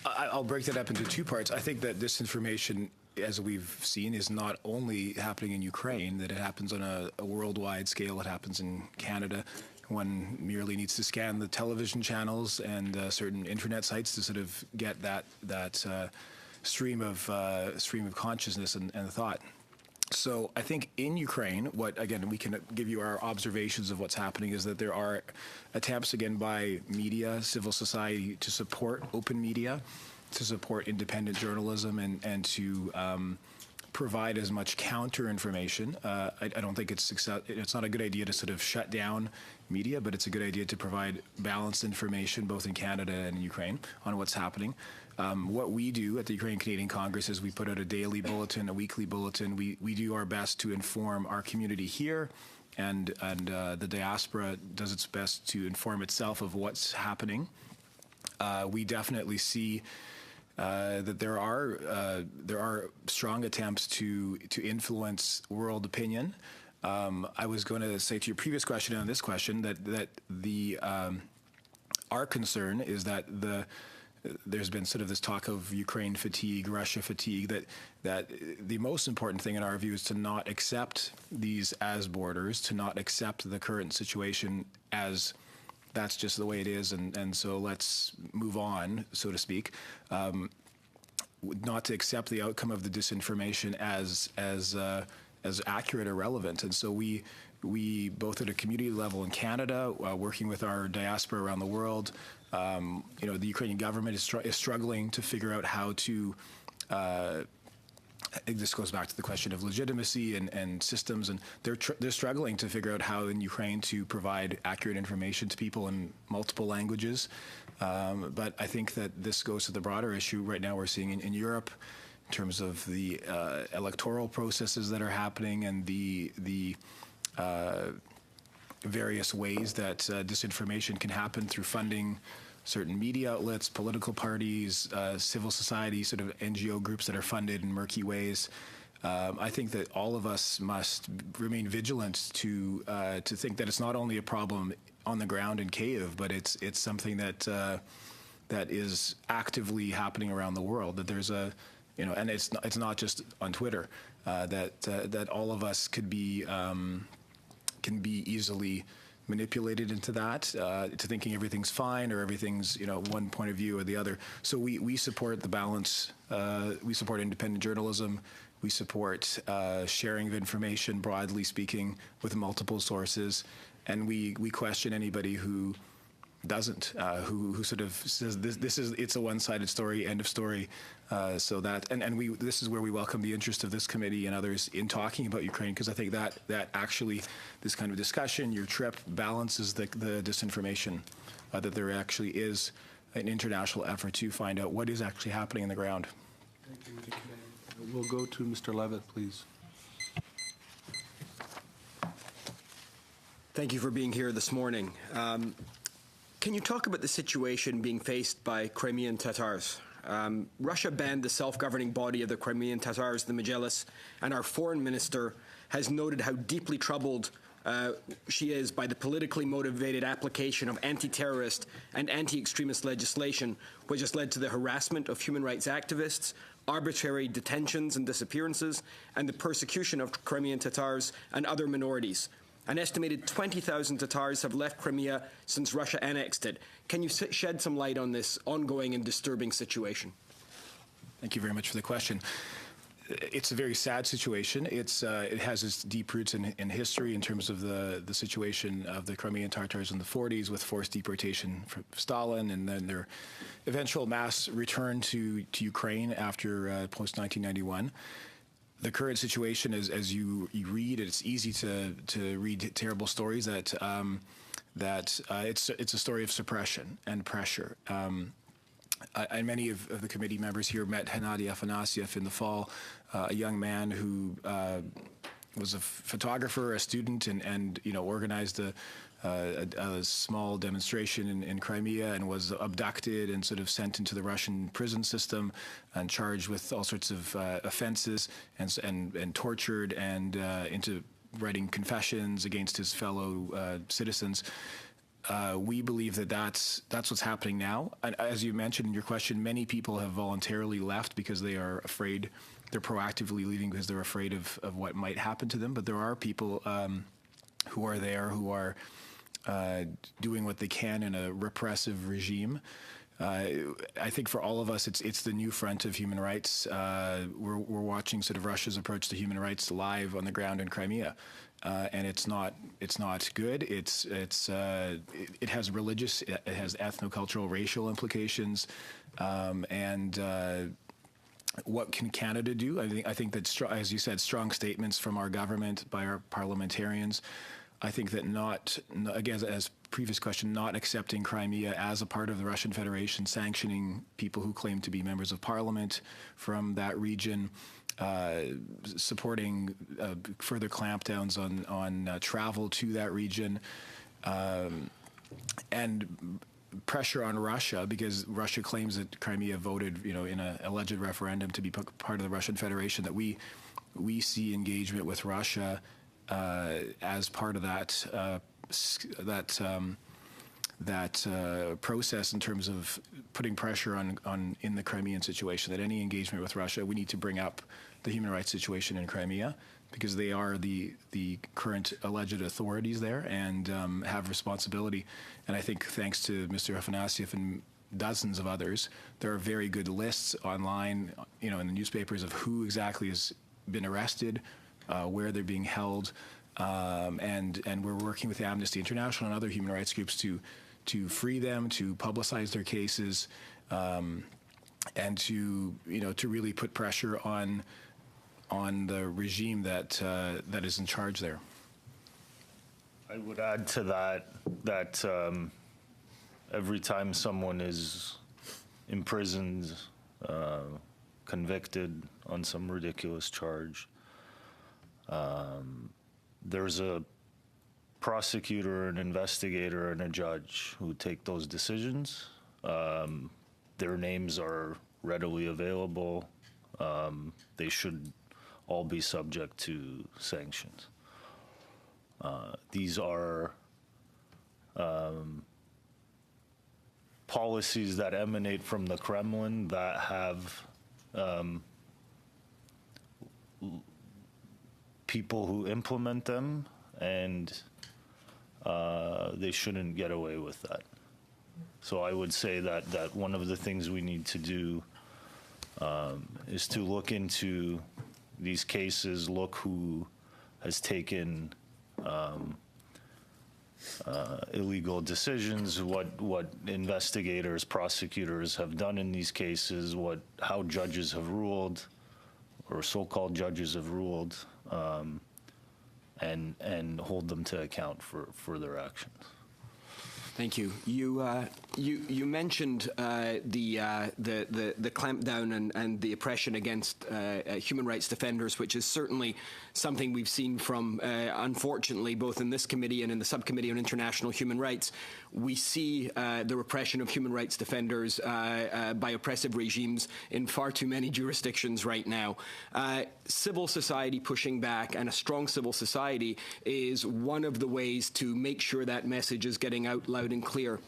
I'll break that up into two parts. I think that disinformation, as we've seen, is not only happening in Ukraine, that it happens on a worldwide scale. It happens in Canada. One merely needs to scan the television channels and certain internet sites to sort of get that stream of consciousness and thought. So I think in Ukraine, again, we can give you our observations of what's happening, is that there are attempts, again, by media, civil society, to support open media, to support independent journalism, and to provide as much counter information. I don't think it's not a good idea to sort of shut down media, but it's a good idea to provide balanced information both in Canada and in Ukraine on what's happening. What we do at the Ukrainian Canadian Congress is we put out a daily bulletin, a weekly bulletin. We do our best to inform our community here, and the diaspora does its best to inform itself of what's happening. We definitely see that there are strong attempts to influence world opinion. I was going to say to your previous question and this question that our concern is that there's been sort of this talk of Ukraine fatigue, Russia fatigue, that the most important thing in our view is to not accept these as borders, to not accept the current situation as that's just the way it is, and so let's move on, so to speak. Not to accept the outcome of the disinformation as accurate or relevant, and so we both at a community level in Canada, working with our diaspora around the world, the Ukrainian government is struggling to figure out how to. This goes back to the question of legitimacy and systems, and they're struggling to figure out how in Ukraine to provide accurate information to people in multiple languages. But I think that this goes to the broader issue right now we're seeing in Europe in terms of the electoral processes that are happening and the various ways that disinformation can happen through funding certain media outlets, political parties, civil society, sort of NGO groups that are funded in murky ways. I think that all of us must remain vigilant to think that it's not only a problem on the ground in Kyiv, but it's something that is actively happening around the world. That there's and it's not just on Twitter. That all of us can be easily manipulated into that, to thinking everything's fine or everything's one point of view or the other. So we support the balance. We support independent journalism. We support sharing of information, broadly speaking, with multiple sources, and we question anybody who doesn't, who sort of says it's a one-sided story, end of story. So that this is where we welcome the interest of this committee and others in talking about Ukraine, because I think that actually this kind of discussion, your trip, balances the disinformation, that there actually is an international effort to find out what is actually happening on the ground. Thank you. We'll go to Mr. Levitt, please. Thank you for being here this morning. Can you talk about the situation being faced by Crimean Tatars? Russia banned the self-governing body of the Crimean Tatars, the Majlis, and our foreign minister has noted how deeply troubled she is by the politically motivated application of anti-terrorist and anti-extremist legislation, which has led to the harassment of human rights activists, arbitrary detentions and disappearances, and the persecution of Crimean Tatars and other minorities. An estimated 20,000 Tatars have left Crimea since Russia annexed it. Can you shed some light on this ongoing and disturbing situation? Thank you very much for the question. It's a very sad situation. It has its deep roots in history in terms of the situation of the Crimean Tatars in the 40s with forced deportation from Stalin, and then their eventual mass return to Ukraine after post-1991. The current situation is, as you read, it's easy to read terrible stories that it's a story of suppression and pressure. And many of the committee members here met Hennady Afanasyev in the fall, a young man who was a photographer, a student, and organized a small demonstration in Crimea and was abducted and sort of sent into the Russian prison system and charged with all sorts of offenses and tortured and into writing confessions against his fellow citizens. We believe that's what's happening now. And as you mentioned in your question, many people have voluntarily left because they are afraid. They're proactively leaving because they're afraid of what might happen to them. But there are people who are there who are doing what they can in a repressive regime. I think for all of us, it's the new front of human rights. We're watching sort of Russia's approach to human rights live on the ground in Crimea, and it's not good. It has religious, it has ethnocultural, racial implications, and what can Canada do? I think that, as you said, strong statements from our government, by our parliamentarians. I think that again, as previous question, not accepting Crimea as a part of the Russian Federation, sanctioning people who claim to be members of parliament from that region, supporting further clampdowns on travel to that region, and pressure on Russia, because Russia claims that Crimea voted, in an alleged referendum to be part of the Russian Federation, that we see engagement with Russia as part of that process in terms of putting pressure on in the Crimean situation. That any engagement with Russia, we need to bring up the human rights situation in Crimea, because they are the current alleged authorities there and have responsibility. And I think thanks to Mr. Afanasyev and dozens of others, there are very good lists online, in the newspapers of who exactly has been arrested, where they're being held, and we're working with Amnesty International and other human rights groups to free them, to publicize their cases, and to really put pressure on the regime that is in charge there. I would add to that every time someone is imprisoned, convicted on some ridiculous charge, there's a prosecutor, an investigator, and a judge who take those decisions. Their names are readily available. They should all be subject to sanctions. These are policies that emanate from the Kremlin that have people who implement them, and they shouldn't get away with that. So I would say that one of the things we need to do is to look into these cases, look who has taken illegal decisions, what investigators, prosecutors have done in these cases, how judges have ruled, or so-called judges have ruled, and hold them to account for their actions. Thank you. You mentioned the clampdown and the oppression against human rights defenders, which is certainly something we've seen from, unfortunately, both in this committee and in the subcommittee on international human rights. We see the repression of human rights defenders by oppressive regimes in far too many jurisdictions right now. Civil society pushing back, and a strong civil society, is one of the ways to make sure that message is getting out loud and clear.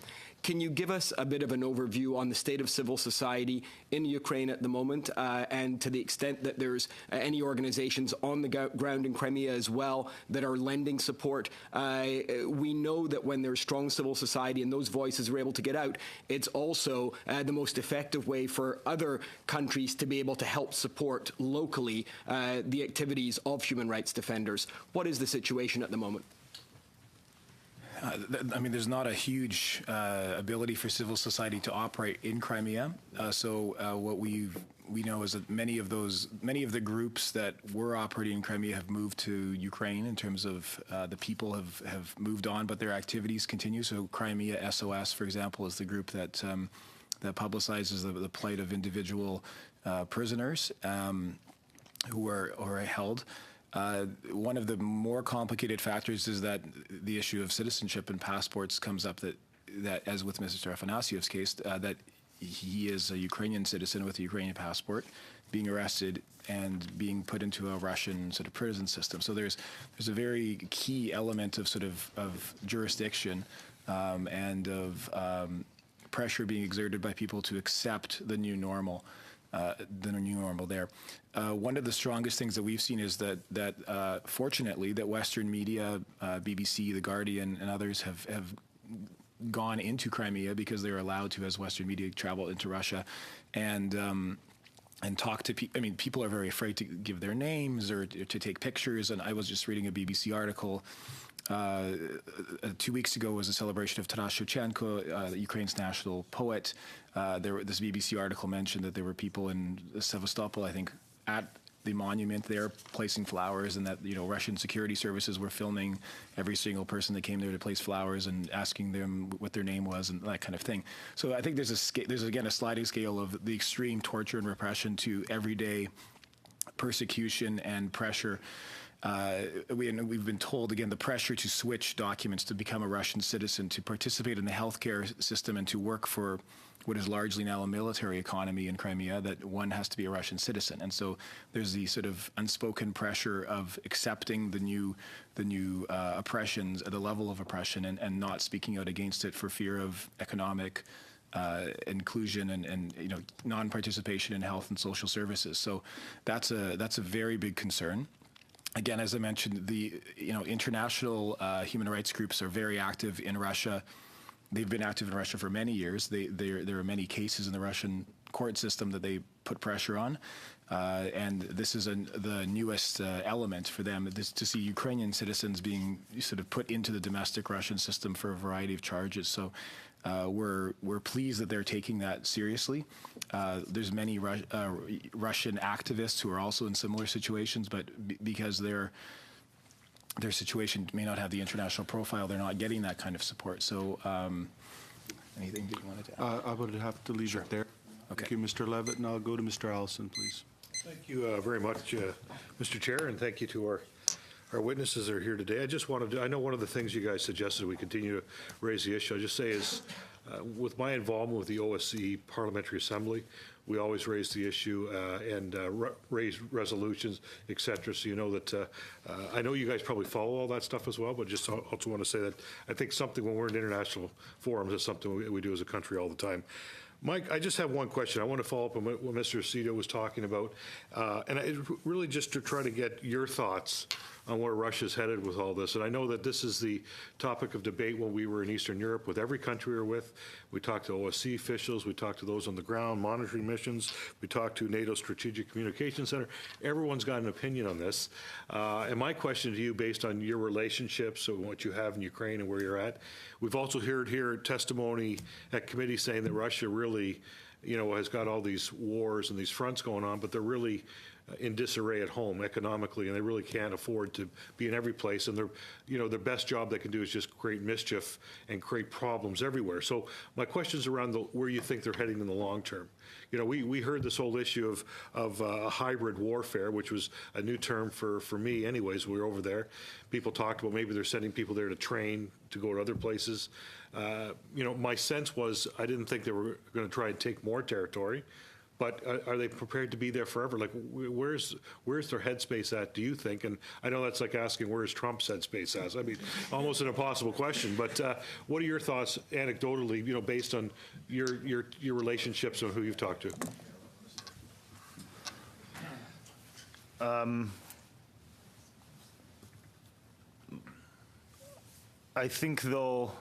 Can you give us a bit of an overview on the state of civil society in Ukraine at the moment, and to the extent that there's any organizations on the ground in Crimea as well that are lending support? We know that when there's strong civil society and those voices are able to get out, it's also the most effective way for other countries to be able to help support locally the activities of human rights defenders. What is the situation at the moment? There's not a huge ability for civil society to operate in Crimea. So what we know is that many of the groups that were operating in Crimea have moved to Ukraine in terms of the people have moved on, but their activities continue. So Crimea SOS, for example, is the group that publicizes the plight of individual prisoners who are held. One of the more complicated factors is that the issue of citizenship and passports comes up, that as with Mr. Afanasyev's case, that he is a Ukrainian citizen with a Ukrainian passport being arrested and being put into a Russian sort of prison system. So there's a very key element of of jurisdiction and of pressure being exerted by people to accept the new normal. There. One of the strongest things that we've seen is that fortunately, that Western media, BBC, The Guardian, and others have gone into Crimea because they're allowed to, as Western media, travel into Russia and talk to people. People are very afraid to give their names or to take pictures. And I was just reading a BBC article 2 weeks ago was a celebration of Taras Shevchenko, Ukraine's national poet. This BBC article mentioned that there were people in Sevastopol, I think, at the monument there placing flowers, and that Russian security services were filming every single person that came there to place flowers and asking them what their name was and that kind of thing. So I think there's again a sliding scale of the extreme torture and repression to everyday persecution and pressure. we've been told, again, the pressure to switch documents to become a Russian citizen, to participate in the healthcare system, and to work for what is largely now a military economy in Crimea, that one has to be a Russian citizen. And so there's the sort of unspoken pressure of accepting the new oppressions at the level of oppression and not speaking out against it for fear of economic inclusion and non-participation in health and social services. So that's a very big concern. Again, as I mentioned, the international human rights groups are very active in Russia. They've been active in Russia for many years. There are many cases in the Russian court system that they put pressure on, and this is the newest element for them, to see Ukrainian citizens being sort of put into the domestic Russian system for a variety of charges. So we're pleased that they're taking that seriously. There's many Russian activists who are also in similar situations, but because their situation may not have the international profile, they're not getting that kind of support. So anything that you wanted to add? I would have to leave it there. Okay. Thank you, Mr. Levitt, and I'll go to Mr. Allison, please. Thank you very much, Mr. Chair, and thank you to our witnesses that are here today. I just wanted to, I know one of the things you guys suggested we continue to raise the issue. I'll just say is, with my involvement with the OSCE Parliamentary Assembly, we always raise the issue and raise resolutions, et cetera. So you know that I know you guys probably follow all that stuff as well, but just also want to say that I think something when we're in international forums is something we do as a country all the time. Mike, I just have one question. I want to follow up on what Mr. Aceto was talking about, and really just to try to get your thoughts on where Russia's headed with all this. And I know that this is the topic of debate when we were in Eastern Europe with every country we were with. We talked to OSCE officials. We talked to those on the ground, monitoring missions. We talked to NATO Strategic Communications Center. Everyone's got an opinion on this. And my question to you, based on your relationships and what you have in Ukraine and where you're at, we've also heard here testimony at committee saying that Russia really, has got all these wars and these fronts going on, but they're really in disarray at home economically, and they really can't afford to be in every place. And their best job they can do is just create mischief and create problems everywhere. So my question is around where you think they're heading in the long term. We heard this whole issue of hybrid warfare, which was a new term for me anyways. We were over there. People talked about maybe they're sending people there to train, to go to other places. My sense was I didn't think they were going to try and take more territory. But are they prepared to be there forever? Like, where's their headspace at, do you think? And I know that's like asking where's Trump's headspace at. I mean, almost an impossible question. But what are your thoughts anecdotally, based on your relationships and who you've talked to? I think they'll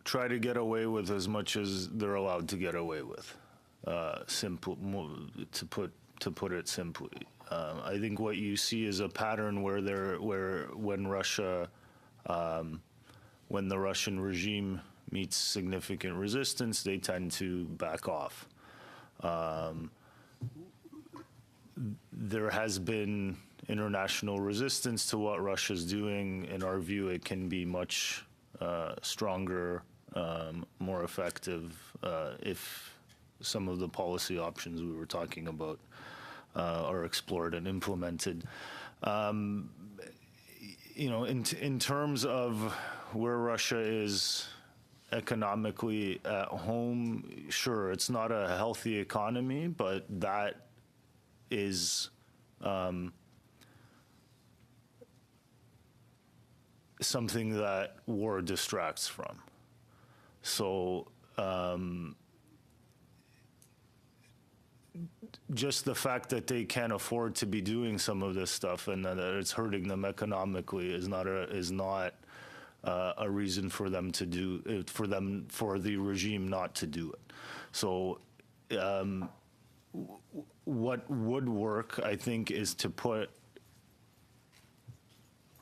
try to get away with as much as they're allowed to get away with. To put it simply, I think what you see is a pattern when the Russian regime meets significant resistance, they tend to back off. There has been international resistance to what Russia's doing. In our view, it can be much stronger, more effective if some of the policy options we were talking about are explored and implemented. In terms of where Russia is economically at home, sure, it's not a healthy economy, but that is something that war distracts from. So just the fact that they can't afford to be doing some of this stuff and that it's hurting them economically is not a reason for them to do it, for the regime not to do it. So what would work, I think, is to put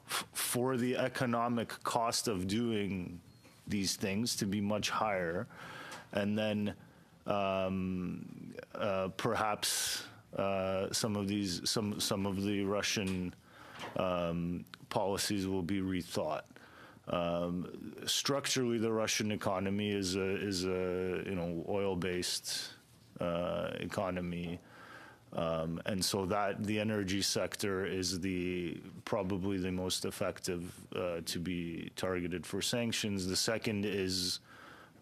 for the economic cost of doing these things to be much higher, and then perhaps some of the Russian policies will be rethought. Structurally, the Russian economy is a oil-based economy. And so that the energy sector is probably the most effective to be targeted for sanctions. The second is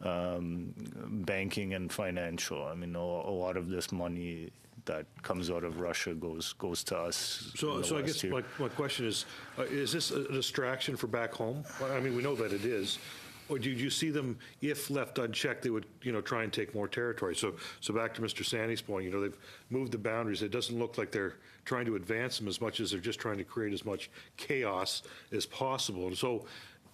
banking and financial. I mean, a lot of this money that comes out of Russia goes to us. So I guess my question is this a distraction for back home? I mean, we know that it is. Or do you see them, if left unchecked, they would, try and take more territory? So back to Mr. Sandy's point, they've moved the boundaries. It doesn't look like they're trying to advance them as much as they're just trying to create as much chaos as possible. And so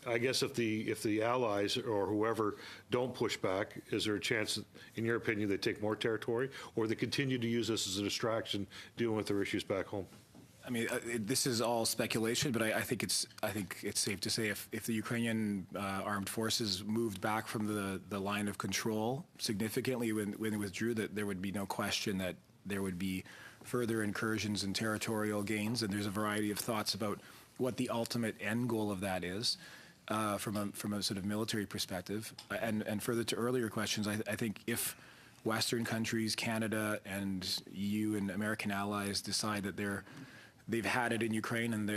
I guess if the allies or whoever don't push back, is there a chance that, in your opinion, they take more territory, or they continue to use this as a distraction dealing with their issues back home? I mean, this is all speculation, but I think it's safe to say if the Ukrainian armed forces moved back from the line of control significantly when they withdrew, that there would be no question that there would be further incursions and territorial gains. And there's a variety of thoughts about what the ultimate end goal of that is from a sort of military perspective. And further to earlier questions, I think if Western countries, Canada and EU and American allies decide that they've had it in Ukraine, and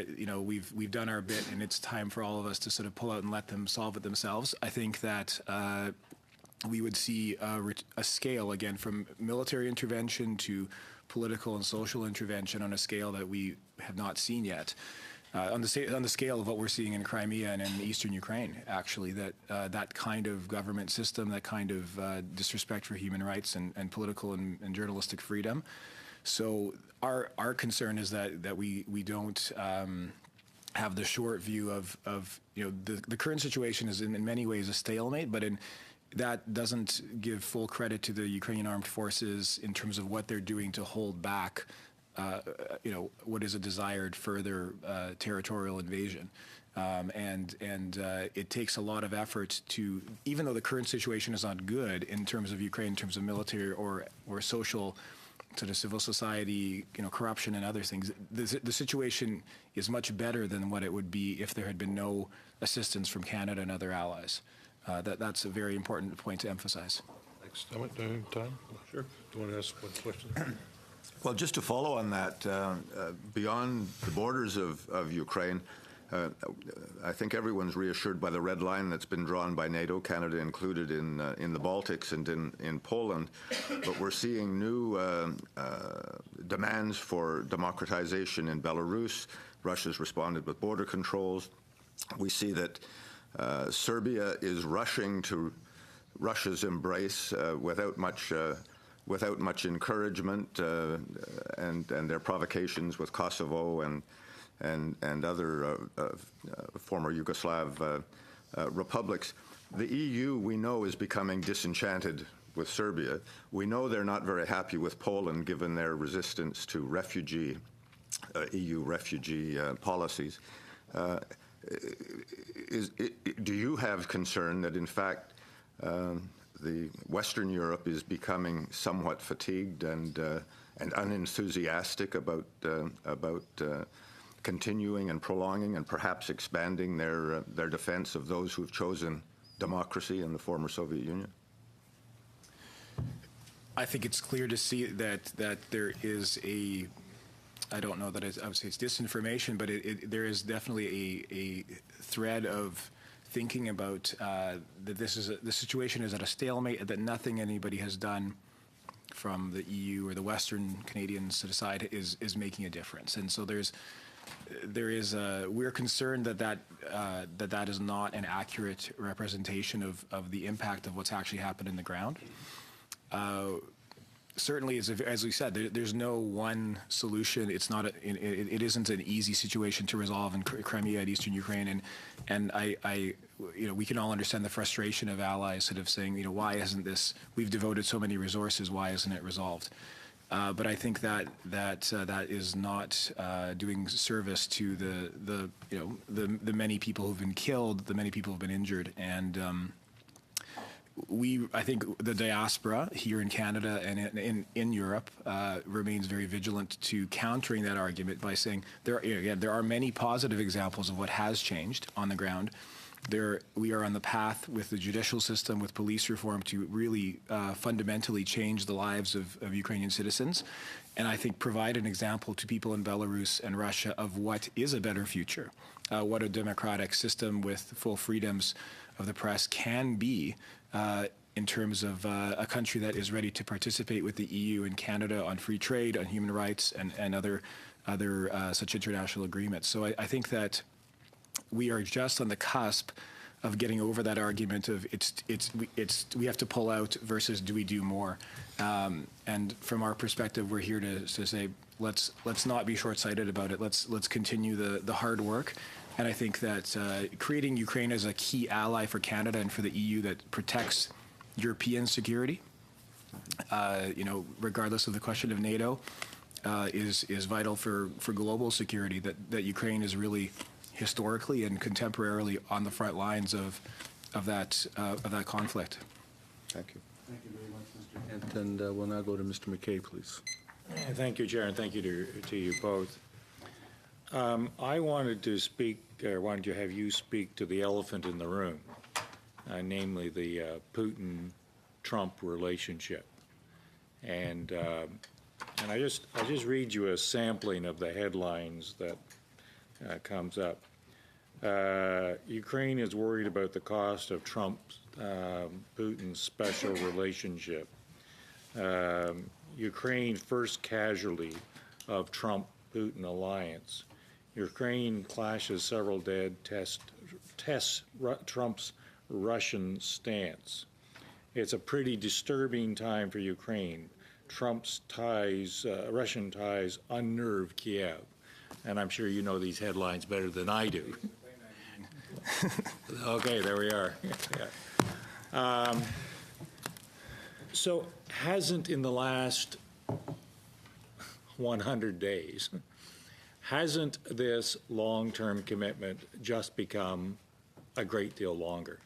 we've done our bit, and it's time for all of us to sort of pull out and let them solve it themselves. I think that we would see a scale again from military intervention to political and social intervention on a scale that we have not seen yet. On the scale of what we're seeing in Crimea and in eastern Ukraine, actually, that kind of government system, that kind of disrespect for human rights and political and journalistic freedom. So our concern is that we don't have the short view of the current situation is in many ways a stalemate, but that doesn't give full credit to the Ukrainian armed forces in terms of what they're doing to hold back what is a desired further territorial invasion. And it takes a lot of effort to, even though the current situation is not good in terms of Ukraine, in terms of military or social sort of civil society, corruption and other things, the situation is much better than what it would be if there had been no assistance from Canada and other allies. That's a very important point to emphasize. Thanks. Time? Sure. Do you want to ask one question? Well, just to follow on that, beyond the borders of Ukraine, I think everyone's reassured by the red line that's been drawn by NATO, Canada included, in the Baltics and in Poland. But we're seeing new demands for democratization in Belarus. Russia's responded with border controls. We see that Serbia is rushing to Russia's embrace without much encouragement, and their provocations with Kosovo and other former Yugoslav republics. The EU, we know, is becoming disenchanted with Serbia. We know they're not very happy with Poland, given their resistance to EU refugee policies. Do you have concern that, in fact, the Western Europe is becoming somewhat fatigued and unenthusiastic about continuing and prolonging and perhaps expanding their defense of those who've chosen democracy in the former Soviet Union? I think it's clear to see that there is I don't know that I would say it's disinformation, but there is definitely a thread of thinking about that the situation is at a stalemate, that nothing anybody has done from the EU or the Western Canadians side is making a difference, and so we're concerned that is not an accurate representation of the impact of what's actually happened in the ground. Certainly, as we said, there's no one solution. It's not. It isn't an easy situation to resolve in Crimea and eastern Ukraine, and we can all understand the frustration of allies sort of saying, why isn't this? We've devoted so many resources. Why isn't it resolved? But I think that is not doing service to the many people who've been killed, the many people who've been injured, and. I think the diaspora here in Canada and in Europe remains very vigilant to countering that argument by saying there are many positive examples of what has changed on the ground, We are on the path with the judicial system, with police reform, to really fundamentally change the lives of Ukrainian citizens, and I think provide an example to people in Belarus and Russia of what is a better future, what a democratic system with full freedoms of the press can be in terms of a country that is ready to participate with the EU and Canada on free trade, on human rights, and other such international agreements. So I think that we are just on the cusp of getting over that argument of we have to pull out versus do we do more. And from our perspective, we're here to say let's not be short-sighted about it. Let's continue the hard work. And I think that creating Ukraine as a key ally for Canada and for the EU that protects European security, regardless of the question of NATO, is vital for global security. That Ukraine is really historically and contemporarily on the front lines of that conflict. Thank you. Thank you very much, Mr. Kent. And we'll now go to Mr. McKay, please. Thank you, Chair, and thank you to you both. I wanted to have you speak to the elephant in the room, namely the Putin-Trump relationship. And I'll just read you a sampling of the headlines that comes up. Ukraine is worried about the cost of Trump-Putin special relationship. Ukraine first casualty of Trump-Putin alliance. Ukraine clashes several dead, tests Trump's Russian stance. It's a pretty disturbing time for Ukraine. Trump's Russian ties unnerve Kiev. And I'm sure you know these headlines better than I do. Okay, there we are. Yeah. So hasn't in the last 100 days, hasn't this long-term commitment just become a great deal longer?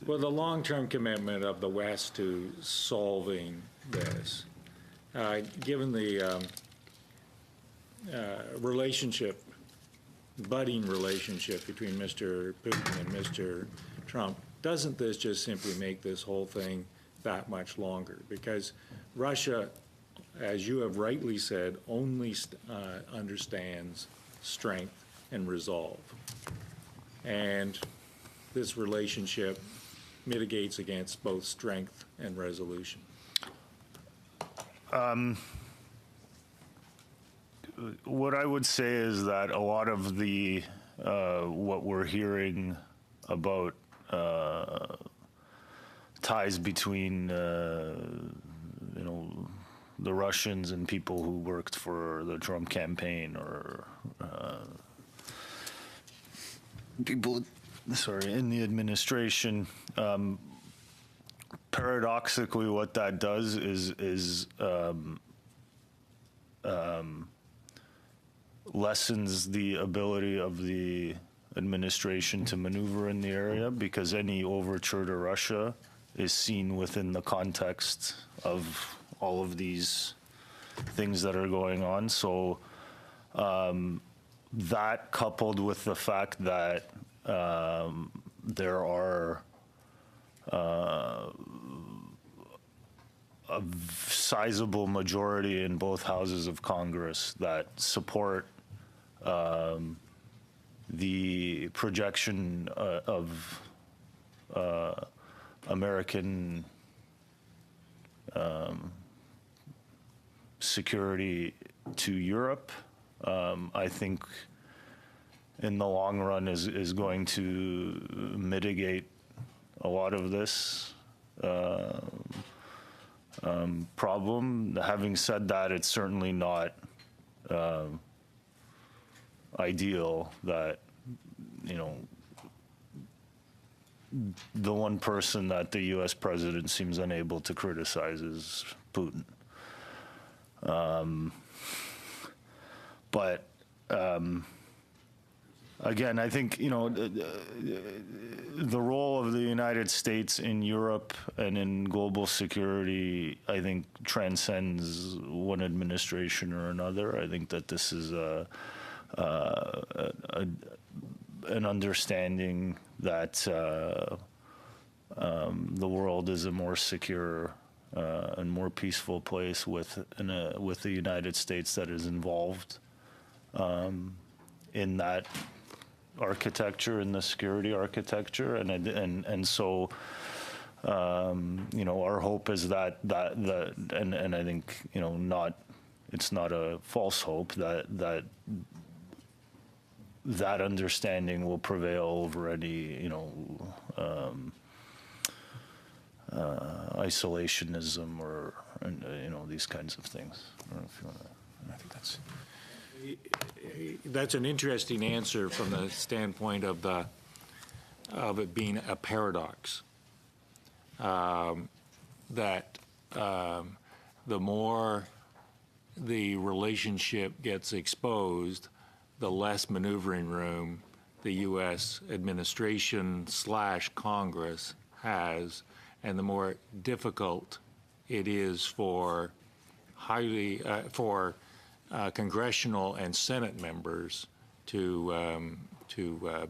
Well, the long-term commitment of the West to solving this, given the budding relationship between Mr. Putin and Mr. Trump, doesn't this just simply make this whole thing that much longer? Because Russia, as you have rightly said, only understands strength and resolve. And this relationship mitigates against both strength and resolution. What I would say is that a lot of the what we're hearing about ties between the Russians and people who worked for the Trump campaign or people in the administration, paradoxically what that does is lessens the ability of the administration to maneuver in the area, because any overture to Russia is seen within the context of all of these things that are going on. So that, coupled with the fact that there are a sizable majority in both houses of Congress that support the projection of American security to Europe, I think in the long run is going to mitigate a lot of this problem. Having said that, it's certainly not ideal that, the one person that the U.S. president seems unable to criticize is Putin. But again, I think, the role of the United States in Europe and in global security, I think, transcends one administration or another. I think that this is an understanding that the world is a more secure and more peaceful place with the United States that is involved in that architecture, in the security architecture, and so our hope is that and I think it's not a false hope that understanding will prevail over any isolationism or these kinds of things. I don't know if you want to. I think that's an interesting answer from the standpoint of it being a paradox. That the more the relationship gets exposed, the less maneuvering room the U.S. administration / Congress has, and the more difficult it is for congressional and Senate members to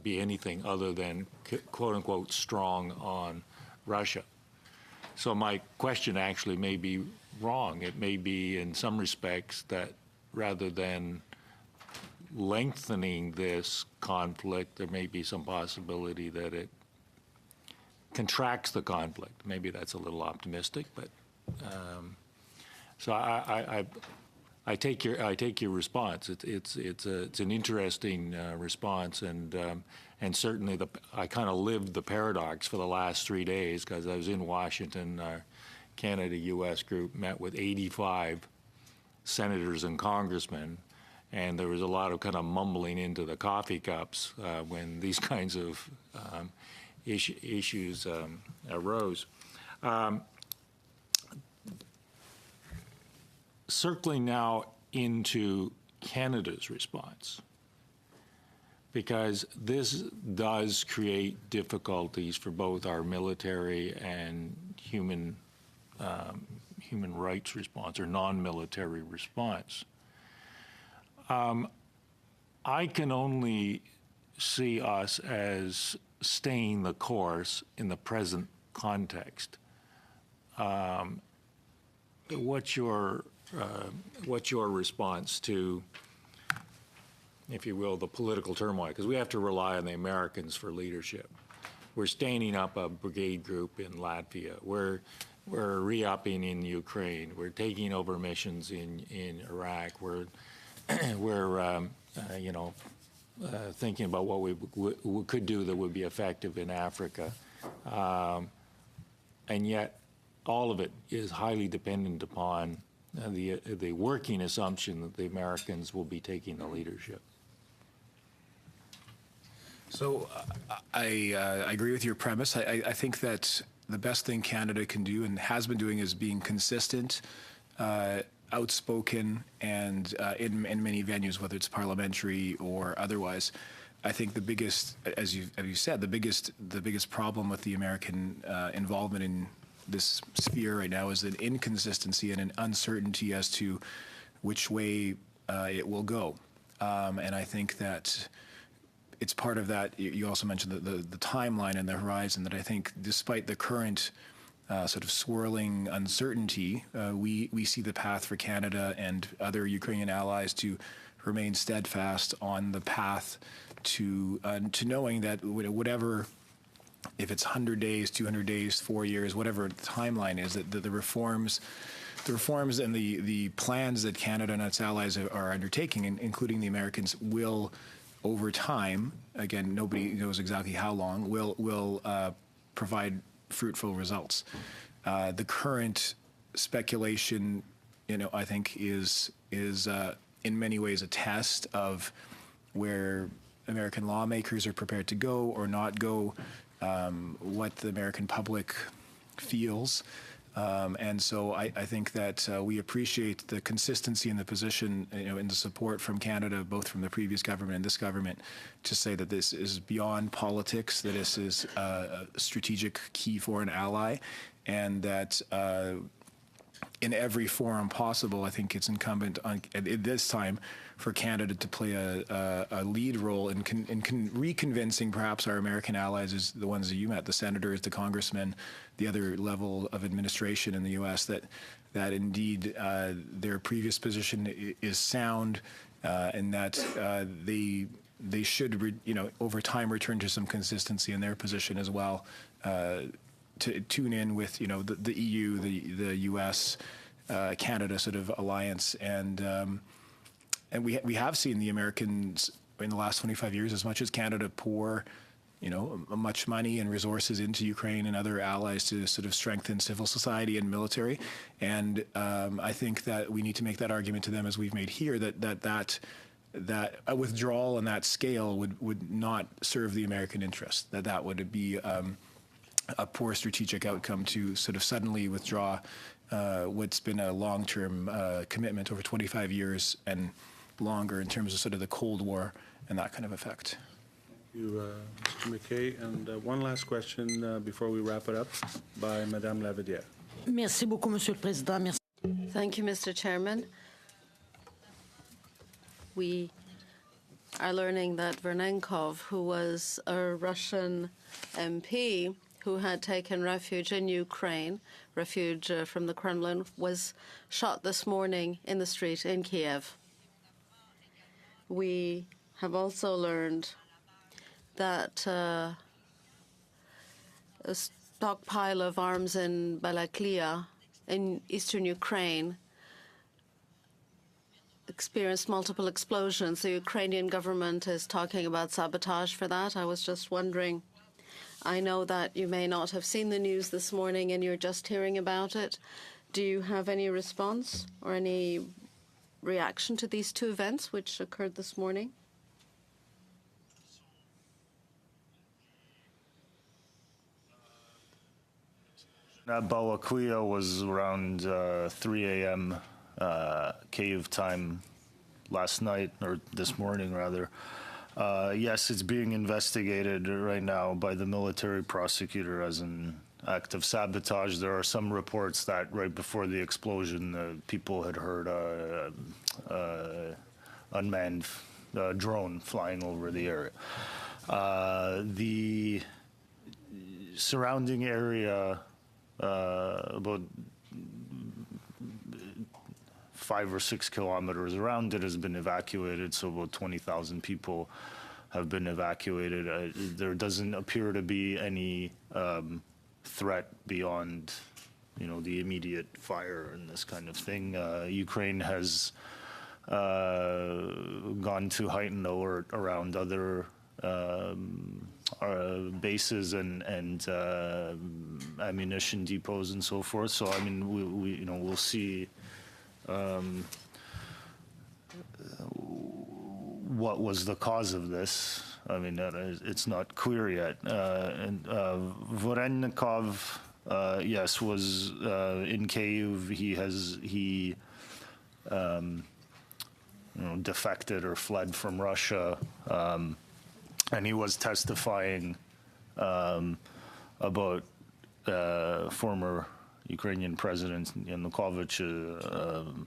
be anything other than quote unquote strong on Russia. So my question actually may be wrong. It may be in some respects that rather than lengthening this conflict, there may be some possibility that it contracts the conflict. Maybe that's a little optimistic, but so I take your response. It's an interesting response, and certainly I kind of lived the paradox for the last 3 days because I was in Washington. Our Canada-U.S. group met with 85 senators and congressmen, and there was a lot of kind of mumbling into the coffee cups when these kinds of issues arose. Circling now into Canada's response, because this does create difficulties for both our military and human rights response or non-military response. I can only see us as staying the course in the present context. What's your response to, if you will, the political turmoil? Because we have to rely on the Americans for leadership. We're standing up a brigade group in Latvia. We're re-upping in Ukraine. We're taking over missions in Iraq. We're thinking about what we could do that would be effective in Africa. And yet, all of it is highly dependent upon the working assumption that the Americans will be taking the leadership. So I agree with your premise. I think that the best thing Canada can do and has been doing is being consistent, outspoken, and in many venues, whether it's parliamentary or otherwise. I think the biggest, as you said, the biggest problem with the American involvement in this sphere right now is an inconsistency and an uncertainty as to which way it will go. And I think that it's part of that. You also mentioned the timeline and the horizon, that I think despite the current sort of swirling uncertainty, we see the path for Canada and other Ukrainian allies to remain steadfast on the path to knowing that whatever, if it's 100 days, 200 days, 4 years, whatever the timeline is, that the reforms and the plans that Canada and its allies are undertaking, including the Americans, will, over time, again, nobody knows exactly how long, will provide fruitful results. The current speculation, I think is in many ways a test of where American lawmakers are prepared to go or not go, what the American public feels. And so I think that we appreciate the consistency in the position, in the support from Canada, both from the previous government and this government, to say that this is beyond politics, that this is a strategic key foreign ally, and that in every forum possible, I think it's incumbent on, at this time, for Canada to play a lead role in reconvincing perhaps our American allies, is the ones that you met, the senators, the congressmen, the other level of administration in the U.S., that indeed their previous position is sound, and that they should, over time return to some consistency in their position as well, to tune in with, the EU, the U.S., Canada sort of alliance, and we have seen the Americans in the last 25 years, as much as Canada, pour, much money and resources into Ukraine and other allies to sort of strengthen civil society and military. And I think that we need to make that argument to them, as we've made here, that a withdrawal on that scale would not serve the American interest, that would be a poor strategic outcome to sort of suddenly withdraw what's been a long-term commitment over 25 years and longer in terms of sort of the Cold War and that kind of effect. Thank you, Mr. McKay. And one last question before we wrap it up by Madame Lavadière. Merci beaucoup, Monsieur le Président. Merci. Thank you, Mr. Chairman. We are learning that Vernenkov, who was a Russian MP who had taken refuge in Ukraine, refuge from the Kremlin, was shot this morning in the street in Kiev. We have also learned that a stockpile of arms in Balaklia in eastern Ukraine experienced multiple explosions. The Ukrainian government is talking about sabotage for that. I was just wondering, I know that you may not have seen the news this morning and you're just hearing about it. Do you have any response or any reaction to these two events which occurred this morning? Balaklia was around 3 a.m. Kyiv time last night, or this morning rather. Yes, it's being investigated right now by the military prosecutor as an act of sabotage. There are some reports that right before the explosion, people had heard unmanned drone flying over the area. The surrounding area, about 5 or 6 kilometers around it, has been evacuated, so about 20,000 people have been evacuated. There doesn't appear to be any threat beyond, the immediate fire and this kind of thing. Ukraine has gone to heightened alert around other bases and ammunition depots and so forth. So I mean, we'll see what was the cause of this. I mean, it's not clear yet. And Vorennikov, yes, was in Kyiv. He defected or fled from Russia, and he was testifying about former Ukrainian President Yanukovych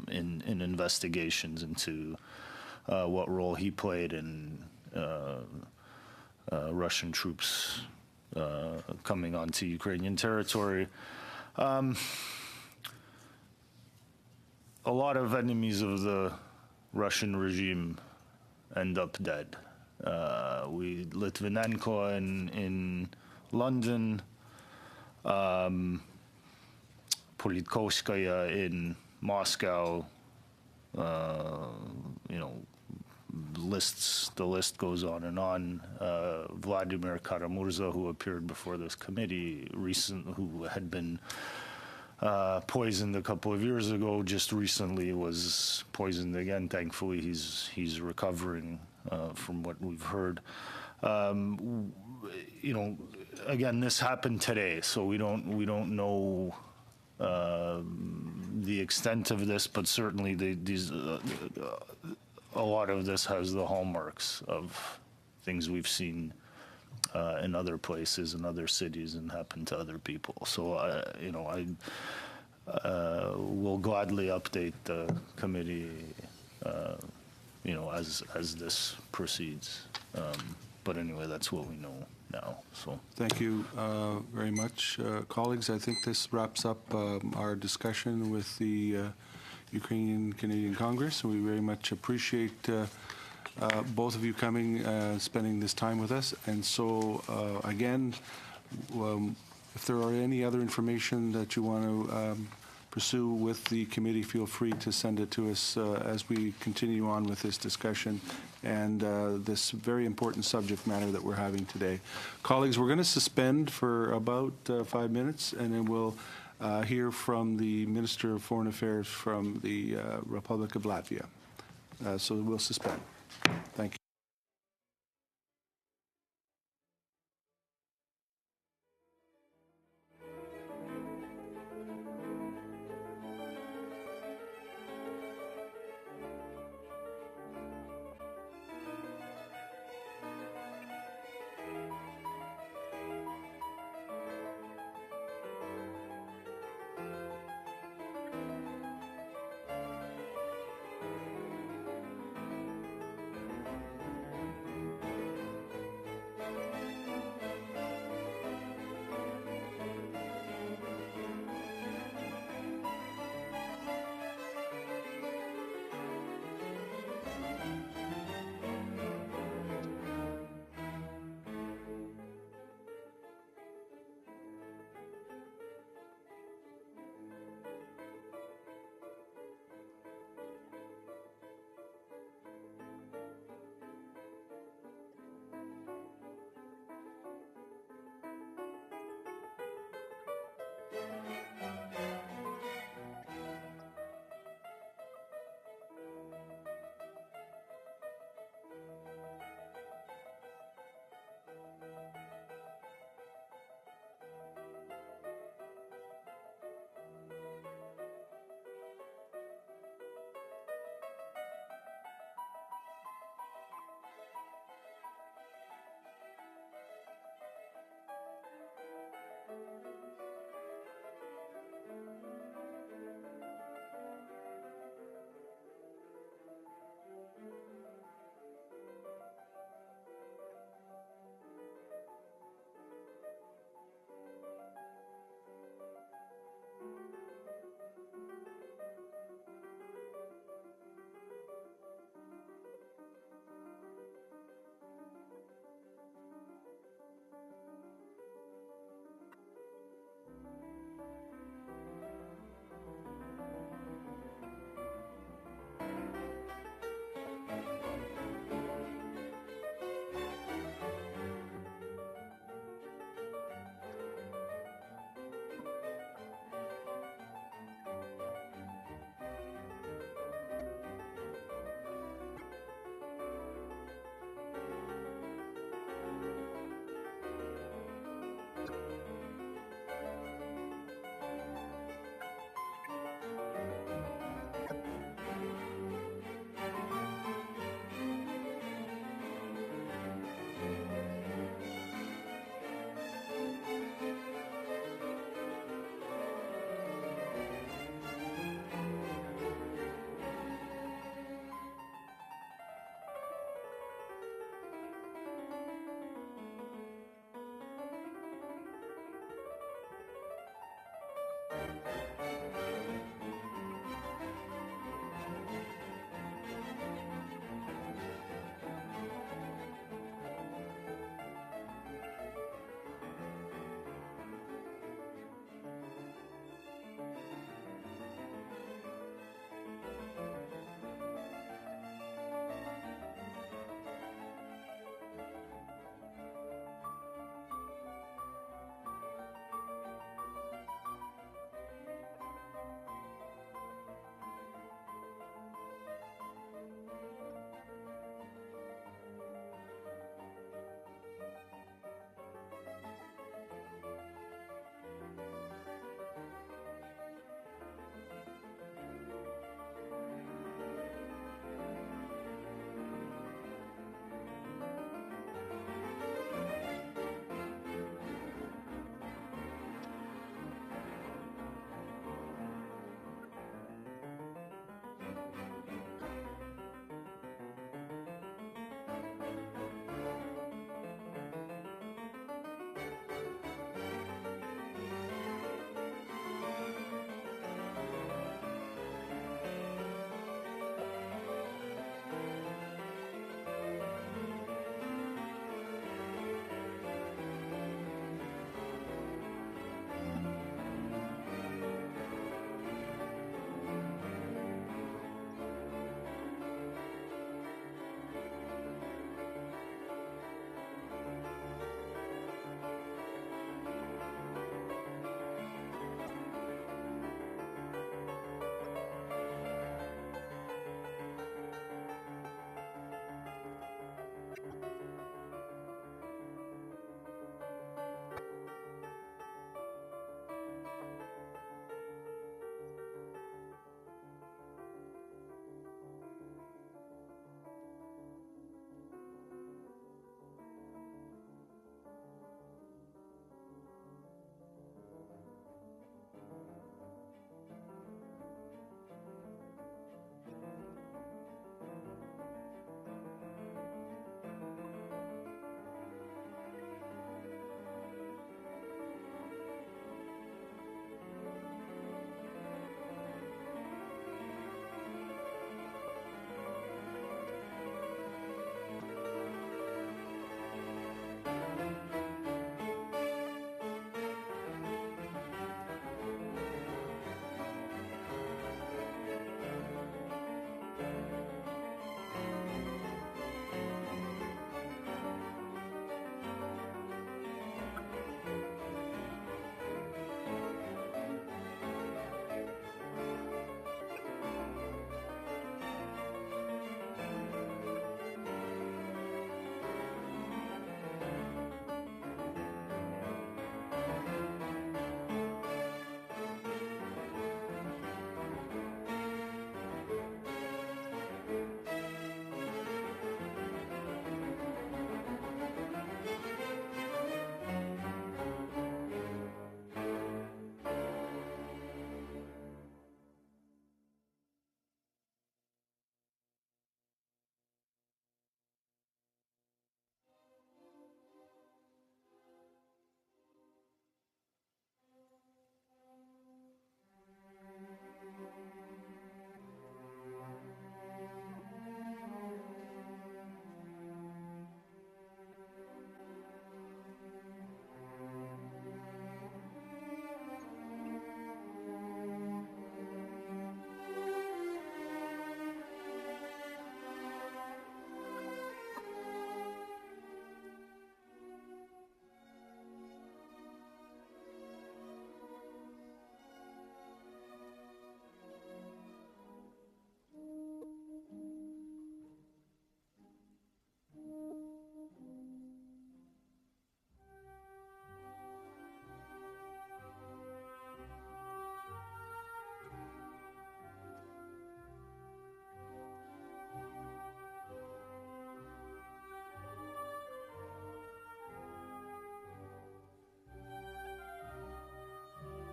in investigations into what role he played in Russian troops coming onto Ukrainian territory. A lot of enemies of the Russian regime end up dead. Litvinenko in London, Politkovskaya in Moscow, the list goes on and on. Vladimir Karamurza, who appeared before this committee who had been poisoned a couple of years ago, just recently was poisoned again. Thankfully, he's recovering from what we've heard. Again, this happened today, so we don't know the extent of this, but certainly a lot of this has the hallmarks of things we've seen in other places, in other cities, and happen to other people. So, I will gladly update the committee, as this proceeds. But anyway, that's what we know now. So Thank you very much, colleagues. I think this wraps up our discussion with the Ukrainian Canadian Congress. We very much appreciate both of you coming, spending this time with us. And so, again, if there are any other information that you want to pursue with the committee, feel free to send it to us as we continue on with this discussion and this very important subject matter that we're having today. Colleagues, we're going to suspend for about 5 minutes, and then we'll hear from the Minister of Foreign Affairs from the Republic of Latvia. So we'll suspend. Thank you.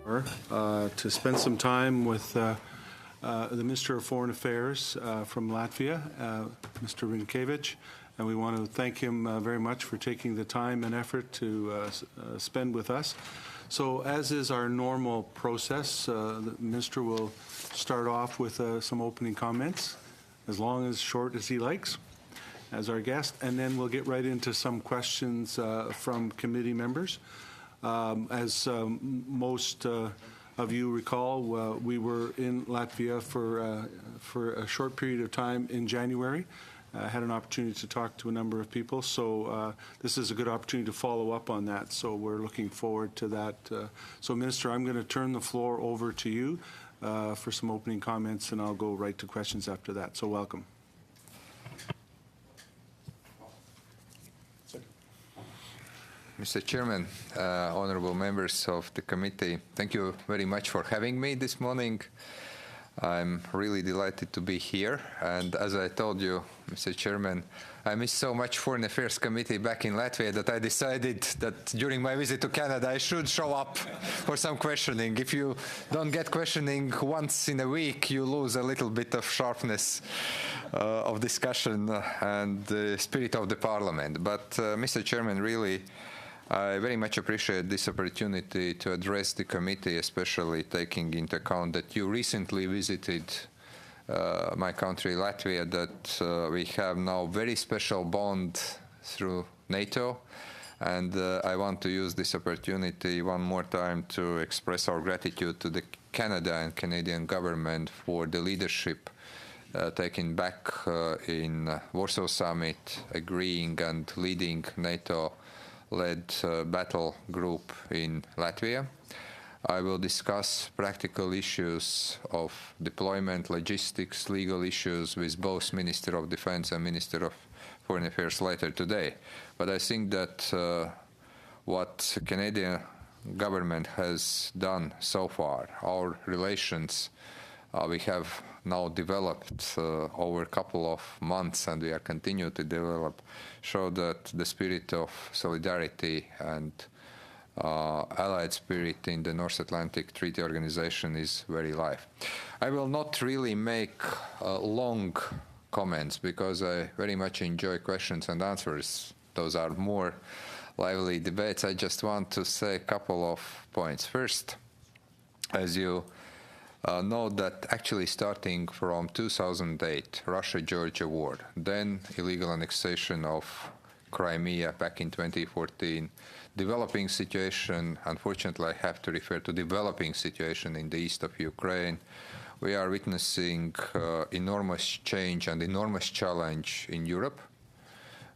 to spend some time with the Minister of Foreign Affairs from Latvia, Mr. Rinkevič, and we want to thank him very much for taking the time and effort to spend with us. So as is our normal process, the Minister will start off with some opening comments, as long as short as he likes, as our guest, and then we'll get right into some questions from committee members. As most of you recall, we were in Latvia for a short period of time in January. Had an opportunity to talk to a number of people, so this is a good opportunity to follow up on that. So we're looking forward to that. So, Minister, I'm going to turn the floor over to you for some opening comments, and I'll go right to questions after that. So, welcome. Mr. Chairman, honorable members of the committee, thank you very much for having me this morning. I'm really delighted to be here, and as I told you, Mr. Chairman, I missed so much Foreign Affairs Committee back in Latvia that I decided that during my visit to Canada I should show up for some questioning. If you don't get questioning once in a week, you lose a little bit of sharpness of discussion and the spirit of the Parliament. But, Mr. Chairman, really, I very much appreciate this opportunity to address the committee, especially taking into account that you recently visited my country, Latvia, that we have now very special bond through NATO. And I want to use this opportunity one more time to express our gratitude to the Canada and Canadian government for the leadership taken back in Warsaw Summit, agreeing and leading NATO-led battle group in Latvia. I will discuss practical issues of deployment, logistics, legal issues with both Minister of Defense and Minister of Foreign Affairs later today. But I think that what the Canadian government has done so far, our relations we have now developed over a couple of months, and we are continuing to develop, show that the spirit of solidarity and allied spirit in the North Atlantic Treaty Organization is very live. I will not really make long comments because I very much enjoy questions and answers. Those are more lively debates. I just want to say a couple of points. First, as you know that actually starting from 2008, Russia-Georgia war, then illegal annexation of Crimea back in 2014, developing situation, unfortunately I have to refer to developing situation in the east of Ukraine. We are witnessing enormous change and enormous challenge in Europe,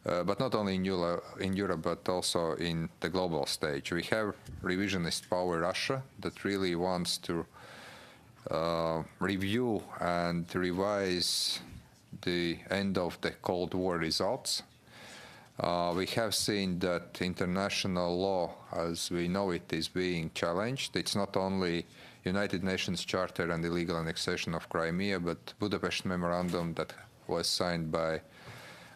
but not only in Europe, but also in the global stage. We have revisionist power Russia that really wants to review and revise the end of the Cold War results. We have seen that international law, as we know it, is being challenged. It's not only United Nations Charter and illegal annexation of Crimea, but Budapest Memorandum that was signed by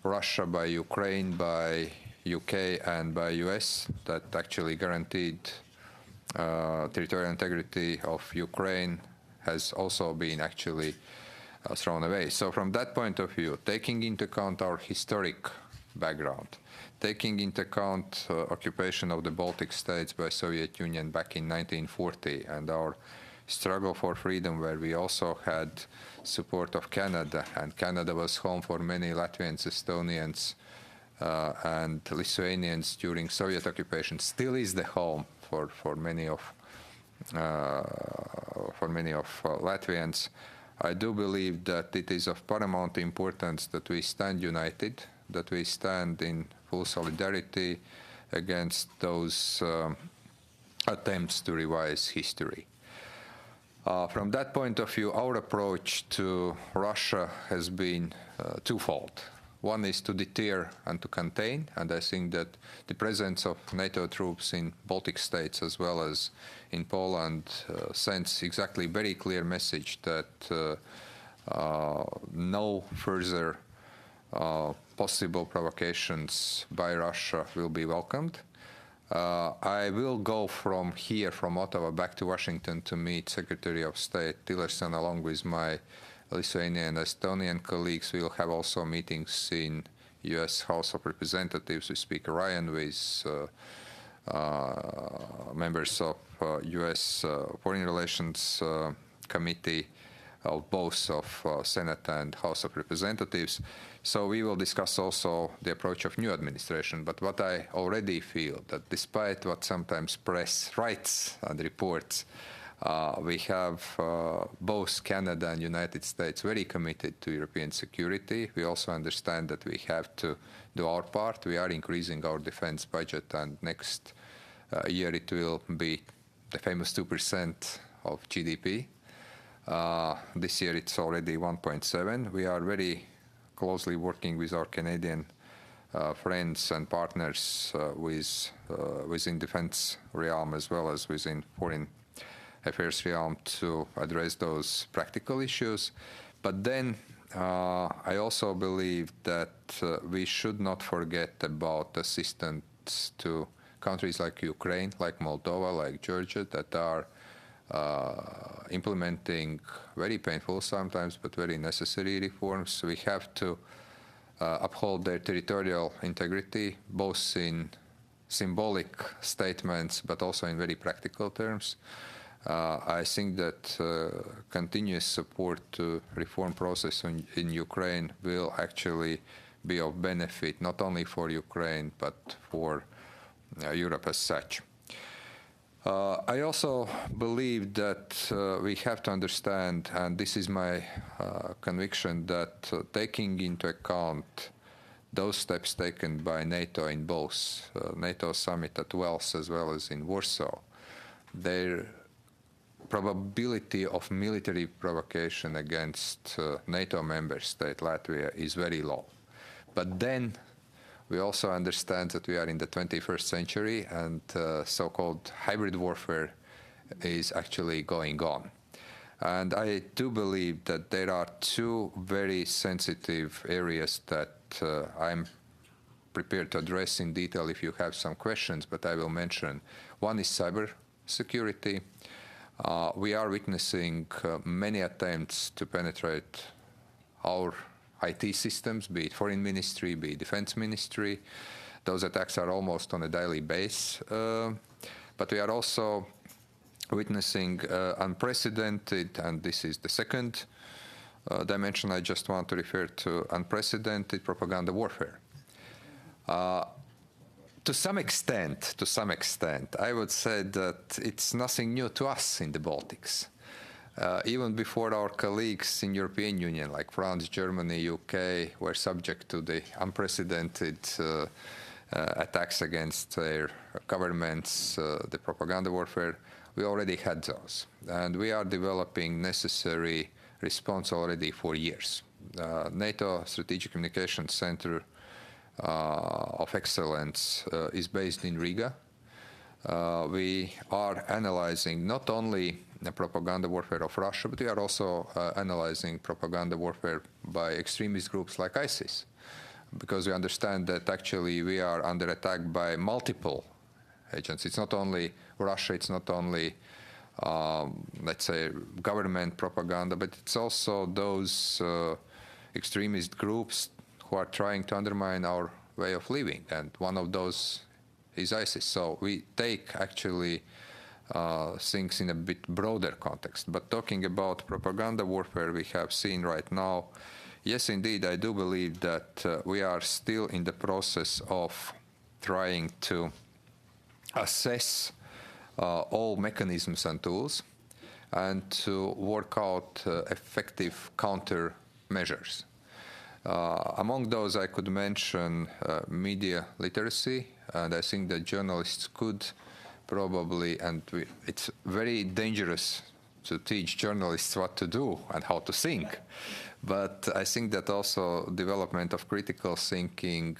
Russia, by Ukraine, by UK and by US that actually guaranteed territorial integrity of Ukraine has also been actually thrown away. So from that point of view, taking into account our historic background, taking into account occupation of the Baltic states by Soviet Union back in 1940 and our struggle for freedom where we also had support of Canada, and Canada was home for many Latvians, Estonians and Lithuanians during Soviet occupation, still is the home for many of Latvians. I do believe that it is of paramount importance that we stand united, that we stand in full solidarity against those attempts to revise history. From that point of view, our approach to Russia has been twofold. One is to deter and to contain, and I think that the presence of NATO troops in Baltic states as well as in Poland sends exactly very clear message that no further possible provocations by Russia will be welcomed. I will go from here, from Ottawa, back to Washington to meet Secretary of State Tillerson along with my Lithuanian and Estonian colleagues. We will have also meetings in U.S. House of Representatives with Speaker Ryan, with members of U.S. Foreign Relations Committee, both of Senate and House of Representatives. So we will discuss also the approach of new administration. But what I already feel that despite what sometimes press writes and reports, we have both Canada and United States very committed to European security. We also understand that we have to do our part. We are increasing our defense budget, and next year it will be the famous 2% of GDP. This year it's already 1.7. We are very closely working with our Canadian friends and partners within defense realm as well as within foreign affairs realm to address those practical issues. But then I also believe that we should not forget about assistance to countries like Ukraine, like Moldova, like Georgia, that are implementing very painful sometimes, but very necessary reforms. We have to uphold their territorial integrity, both in symbolic statements, but also in very practical terms. I think that continuous support to reform process in Ukraine will actually be of benefit, not only for Ukraine, but for Europe as such. I also believe that we have to understand, and this is my conviction, that taking into account those steps taken by NATO in both NATO summit at Wales as well as in Warsaw, their probability of military provocation against NATO member state Latvia is very low. But then we also understand that we are in the 21st century, and so-called hybrid warfare is actually going on. And I do believe that there are two very sensitive areas that I'm prepared to address in detail if you have some questions, but I will mention. One is cyber security. We are witnessing many attempts to penetrate our IT systems, be it foreign ministry, be it defense ministry. Those attacks are almost on a daily basis. But we are also witnessing unprecedented, and this is the second dimension I just want to refer to, unprecedented propaganda warfare. To some extent, I would say that it's nothing new to us in the Baltics. Even before our colleagues in European Union, like France, Germany, UK, were subject to the unprecedented attacks against their governments, the propaganda warfare, we already had those. And we are developing necessary response already for years. NATO Strategic Communications Center of Excellence is based in Riga. We are analyzing not only the propaganda warfare of Russia, but we are also analyzing propaganda warfare by extremist groups like ISIS, because we understand that actually we are under attack by multiple agents. It's not only Russia, it's not only, let's say, government propaganda, but it's also those extremist groups who are trying to undermine our way of living, and one of those is ISIS. So we take actually things in a bit broader context. But talking about propaganda warfare we have seen right now, yes, indeed, I do believe that we are still in the process of trying to assess all mechanisms and tools and to work out effective countermeasures. Among those, I could mention media literacy, and I think that journalists could probably, and it's very dangerous to teach journalists what to do and how to think, but I think that also development of critical thinking,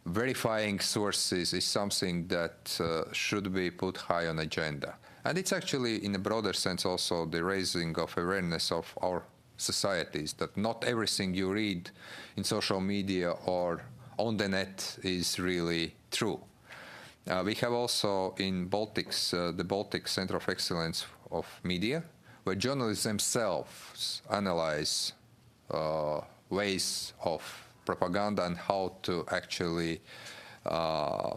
verifying sources is something that should be put high on agenda. And it's actually, in a broader sense, also the raising of awareness of our societies, that not everything you read in social media or on the net is really true. We have also in Baltics the Baltic Center of Excellence of Media, where journalists themselves analyze ways of propaganda and how to actually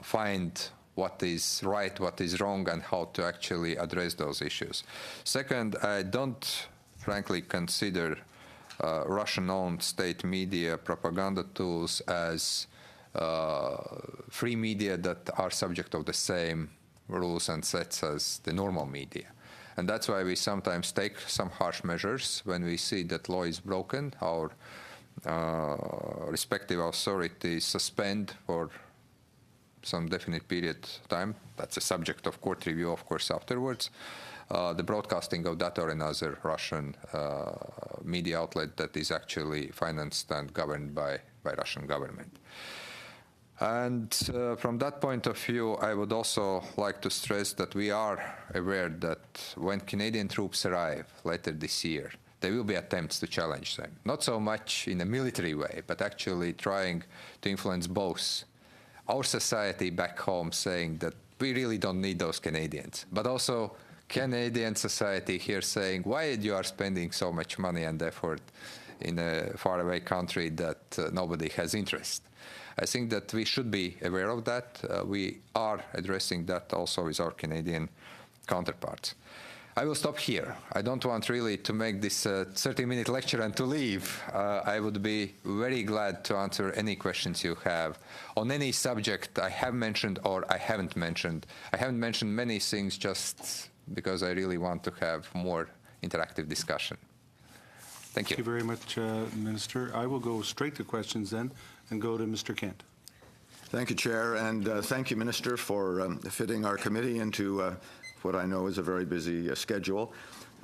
find what is right, what is wrong, and how to actually address those issues. Second, I don't frankly consider Russian-owned state media propaganda tools as free media that are subject of the same rules and sets as the normal media. And that's why we sometimes take some harsh measures when we see that law is broken. Our respective authorities suspend for some definite period of time. That's a subject of court review, of course, afterwards. The broadcasting of that or another Russian media outlet that is actually financed and governed by Russian government. And from that point of view, I would also like to stress that we are aware that when Canadian troops arrive later this year, there will be attempts to challenge them. Not so much in a military way, but actually trying to influence both our society back home, saying that we really don't need those Canadians, but also Canadian society here saying, why you are spending so much money and effort in a faraway country that nobody has interest. I think that we should be aware of that. We are addressing that also with our Canadian counterparts. I will stop here. I don't want really to make this a 30-minute lecture and to leave. I would be very glad to answer any questions you have on any subject I have mentioned or I haven't mentioned. I haven't mentioned many things just because I really want to have more interactive discussion. Thank you. Thank you very much, Minister. I will go straight to questions then and go to Mr. Kent. Thank you, Chair, and thank you, Minister, for fitting our committee into what I know is a very busy schedule.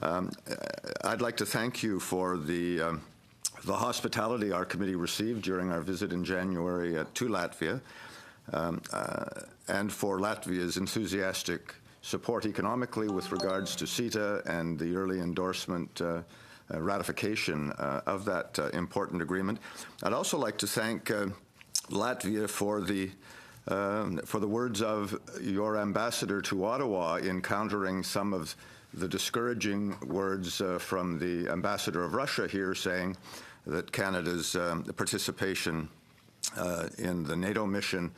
I'd like to thank you for the hospitality our committee received during our visit in January to Latvia, and for Latvia's enthusiastic support economically with regards to CETA and the early endorsement ratification of that important agreement. I'd also like to thank Latvia for the words of your ambassador to Ottawa in countering some of the discouraging words from the ambassador of Russia here, saying that Canada's participation in the NATO mission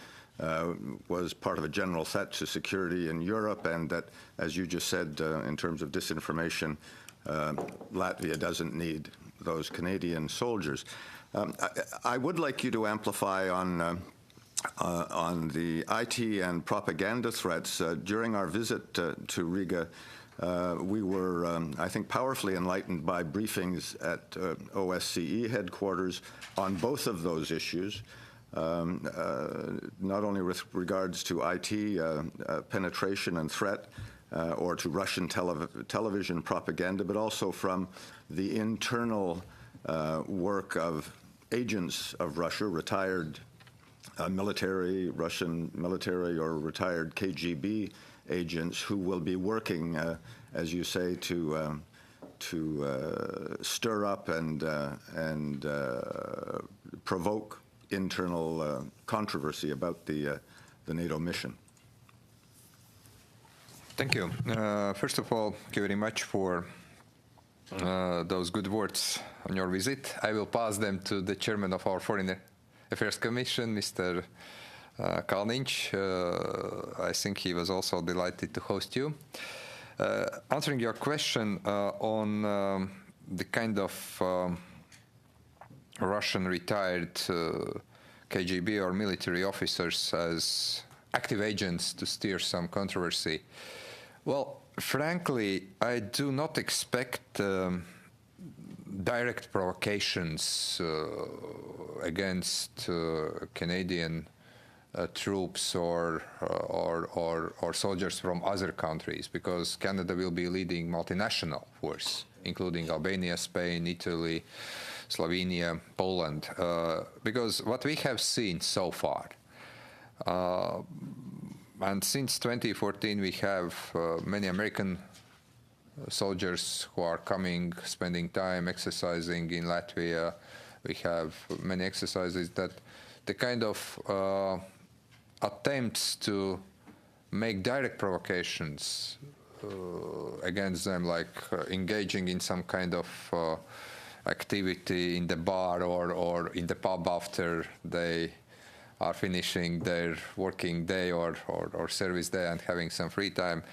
was part of a general threat to security in Europe, and that, as you just said, in terms of disinformation, Latvia doesn't need those Canadian soldiers. I would like you to amplify on the IT and propaganda threats. During our visit to Riga, we were, I think, powerfully enlightened by briefings at OSCE headquarters on both of those issues, not only with regards to IT penetration and threat, or to Russian television propaganda, but also from the internal work of agents of Russia, retired military, Russian military or retired KGB agents who will be working, as you say, to stir up and provoke internal controversy about the NATO mission. Thank you. First of all, thank you very much for those good words on your visit. I will pass them to the chairman of our Foreign Affairs Commission, Mr. Kalniņš. I think he was also delighted to host you. Answering your question on the kind of Russian retired KGB or military officers as active agents to steer some controversy. Well, frankly, I do not expect direct provocations against Canadian troops or soldiers from other countries, because Canada will be leading multinational force, including Albania, Spain, Italy, Slovenia, Poland. Because what we have seen so far, and since 2014, we have many American soldiers who are coming, spending time exercising in Latvia. We have many exercises that the kind of attempts to make direct provocations against them, like engaging in some kind of activity in the bar or in the pub after they are finishing their working day or service day and having some free time.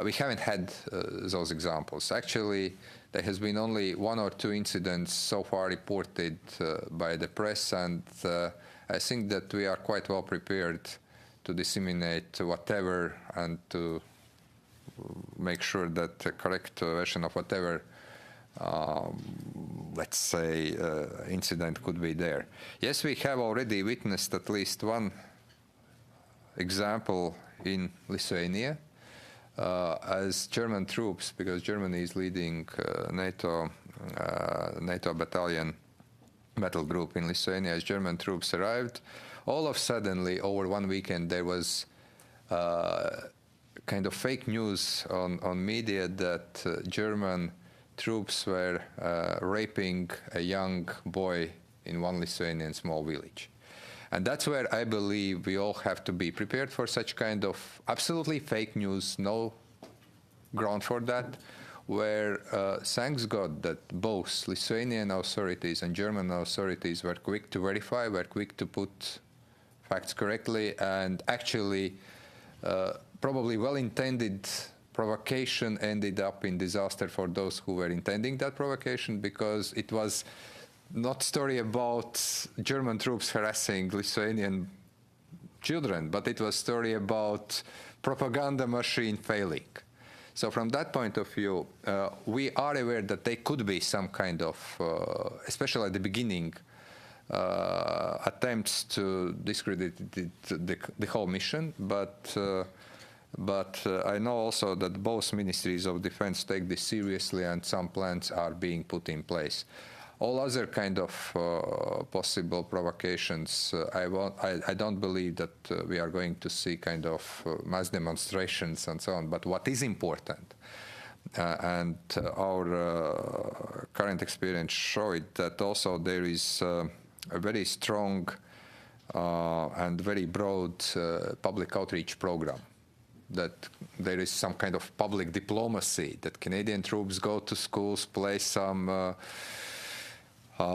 We haven't had those examples. Actually, there has been only 1 or 2 incidents so far reported by the press, and I think that we are quite well prepared to disseminate whatever and to make sure that the correct version of whatever let's say, incident could be there. Yes, we have already witnessed at least one example in Lithuania as German troops, because Germany is leading NATO battle group in Lithuania. As German troops arrived, all of suddenly, over one weekend, there was kind of fake news on media that German troops were raping a young boy in one Lithuanian small village. And that's where I believe we all have to be prepared for such kind of absolutely fake news, no ground for that, where thanks God that both Lithuanian authorities and German authorities were quick to verify, were quick to put facts correctly, and actually probably well-intended provocation ended up in disaster for those who were intending that provocation, because it was not story about German troops harassing Lithuanian children, but it was story about propaganda machine failing. So from that point of view, we are aware that there could be some kind of, especially at the beginning, attempts to discredit the whole mission, but I know also that both ministries of defense take this seriously, and some plans are being put in place. All other kind of possible provocations, I don't believe that we are going to see kind of mass demonstrations and so on. But what is important, and our current experience show it, that also there is a very strong and very broad public outreach program, that there is some kind of public diplomacy, that Canadian troops go to schools, play some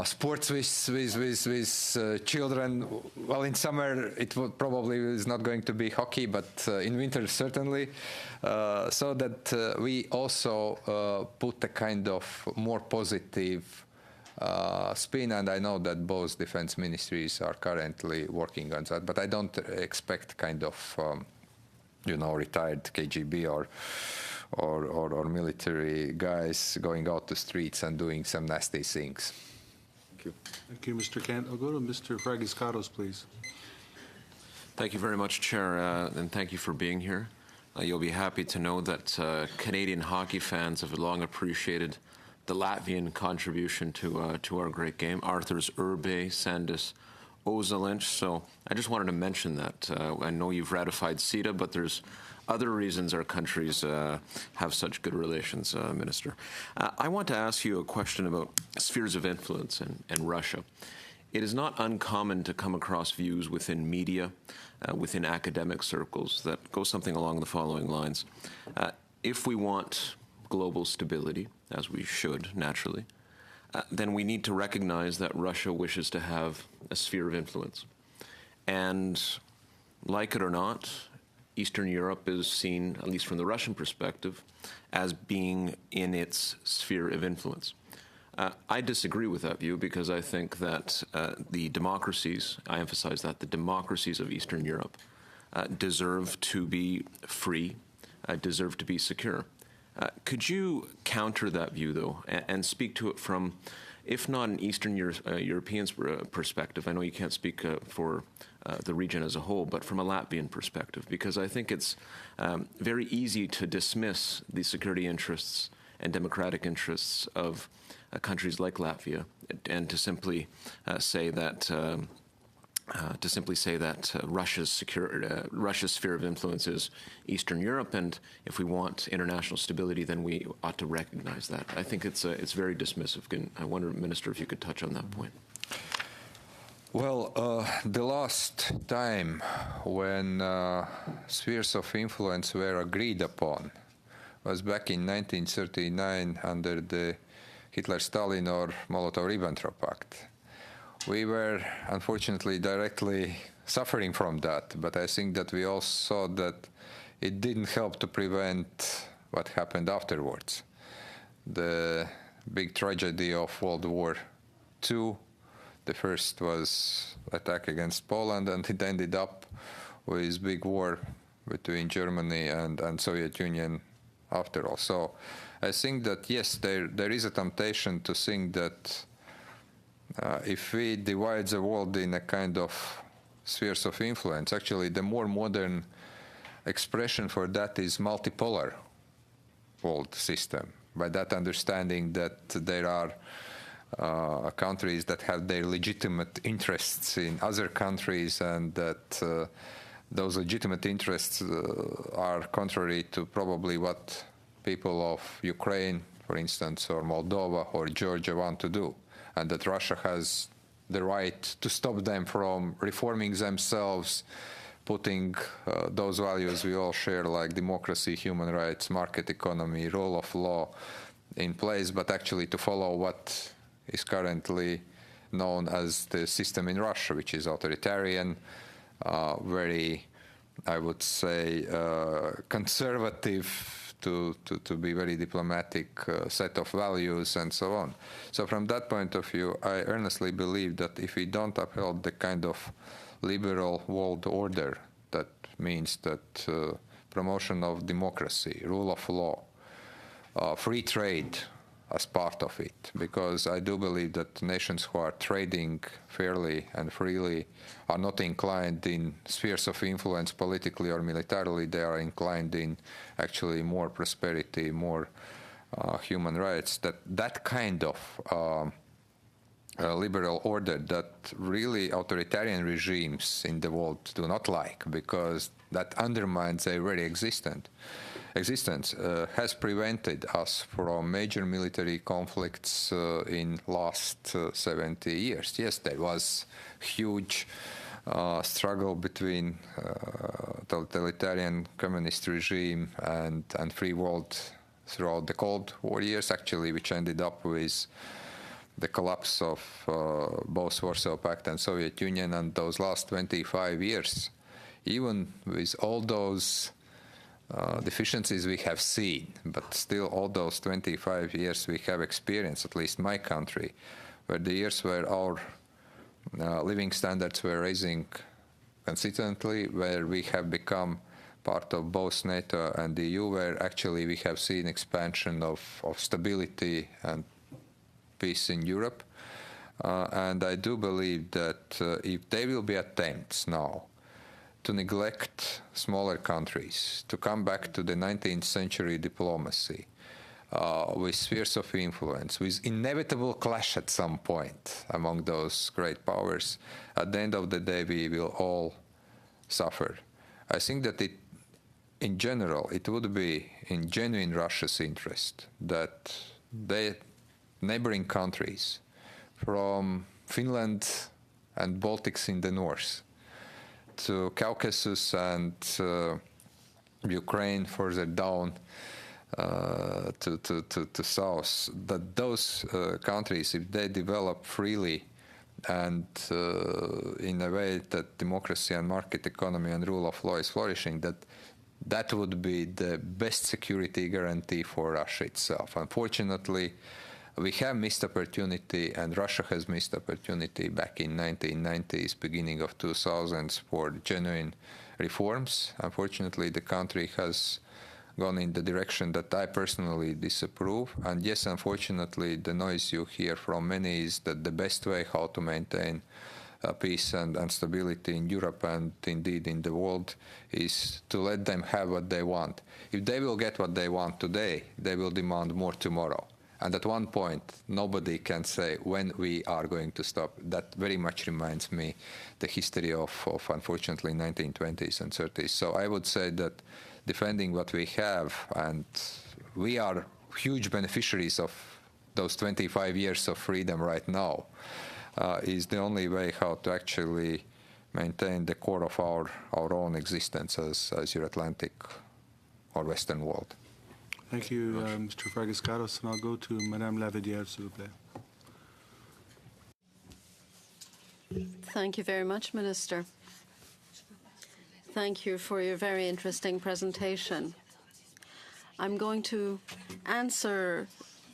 sports with children. Well, in summer it would probably is not going to be hockey, but in winter certainly. So that we also put a kind of more positive spin, and I know that both defense ministries are currently working on that. But I don't expect kind of retired KGB or military guys going out to streets and doing some nasty things. Thank you. Thank you, Mr. Kent. I'll go to Mr. Fragiskatos, please. Thank you very much, Chair, and thank you for being here. You'll be happy to know that Canadian hockey fans have long appreciated the Latvian contribution to our great game. Arthurs Urbe, Sandis Ozolinsh. So I just wanted to mention that. I know you've ratified CETA, but there's other reasons our countries have such good relations, Minister. I want to ask you a question about spheres of influence and Russia. It is not uncommon to come across views within media, within academic circles, that go something along the following lines. If we want global stability, as we should naturally, then we need to recognize that Russia wishes to have a sphere of influence. And like it or not, Eastern Europe is seen, at least from the Russian perspective, as being in its sphere of influence. I disagree with that view, because I think that the democracies, I emphasize that, the democracies of Eastern Europe deserve to be free, deserve to be secure. Could you counter that view, though, and speak to it from, if not an Eastern European's perspective? I know you can't speak for the region as a whole, but from a Latvian perspective, because I think it's very easy to dismiss the security interests and democratic interests of countries like Latvia, and to simply say that Russia's sphere of influence is Eastern Europe, and if we want international stability, then we ought to recognize that. I think it's very dismissive. I wonder, Minister, if you could touch on that point. Well, the last time when spheres of influence were agreed upon was back in 1939 under the Hitler-Stalin or Molotov-Ribbentrop Pact. We were, unfortunately, directly suffering from that, but I think that we all saw that it didn't help to prevent what happened afterwards. The big tragedy of World War II. The first was attack against Poland, and it ended up with big war between Germany and Soviet Union after all. So I think that, yes, there is a temptation to think that if we divide the world in a kind of spheres of influence, actually the more modern expression for that is multipolar world system. By that understanding that there are countries that have their legitimate interests in other countries, and that those legitimate interests are contrary to probably what people of Ukraine, for instance, or Moldova or Georgia want to do, and that Russia has the right to stop them from reforming themselves, putting those values we all share, like democracy, human rights, market economy, rule of law, in place, but actually to follow what is currently known as the system in Russia, which is authoritarian, very, I would say, conservative, to be very diplomatic, set of values and so on. So from that point of view, I earnestly believe that if we don't uphold the kind of liberal world order, that means that promotion of democracy, rule of law, free trade as part of it, because I do believe that nations who are trading fairly and freely are not inclined in spheres of influence politically or militarily. They are inclined in actually more prosperity, more human rights. That kind of liberal order that really authoritarian regimes in the world do not like, because that undermines their very existence, has prevented us from major military conflicts in last 70 years. Yes, there was huge struggle between totalitarian communist regime and free world throughout the Cold War years, actually, which ended up with the collapse of both Warsaw Pact and Soviet Union. And those last 25 years, even with all those deficiencies we have seen, but still all those 25 years we have experienced, at least my country, were the years where our living standards were rising consistently, where we have become part of both NATO and the EU, where actually we have seen expansion of stability and peace in Europe. And I do believe that if there will be attempts now to neglect smaller countries, to come back to the 19th century diplomacy, with spheres of influence, with inevitable clash at some point among those great powers, at the end of the day we will all suffer. I think that in general, it would be in genuine Russia's interest that the neighboring countries, from Finland and Baltics in the north, to Caucasus and Ukraine further down to south, that those countries, if they develop freely and in a way that democracy and market economy and rule of law is flourishing, that would be the best security guarantee for Russia itself. Unfortunately, we have missed opportunity, and Russia has missed opportunity back in 1990s, beginning of 2000s, for genuine reforms. Unfortunately, the country has gone in the direction that I personally disapprove. And yes, unfortunately, the noise you hear from many is that the best way how to maintain peace and stability in Europe and indeed in the world is to let them have what they want. If they will get what they want today, they will demand more tomorrow. And at one point, nobody can say when we are going to stop. That very much reminds me the history of unfortunately, 1920s and 30s. So I would say that defending what we have, and we are huge beneficiaries of those 25 years of freedom right now. is the only way how to actually maintain the core of our own existence as Euro-Atlantic or Western world. Thank you, Mr. Fragascatos, and I'll go to Madame Lavidière, s'il vous plaît. Thank you very much, Minister. Thank you for your very interesting presentation. I'm going to answer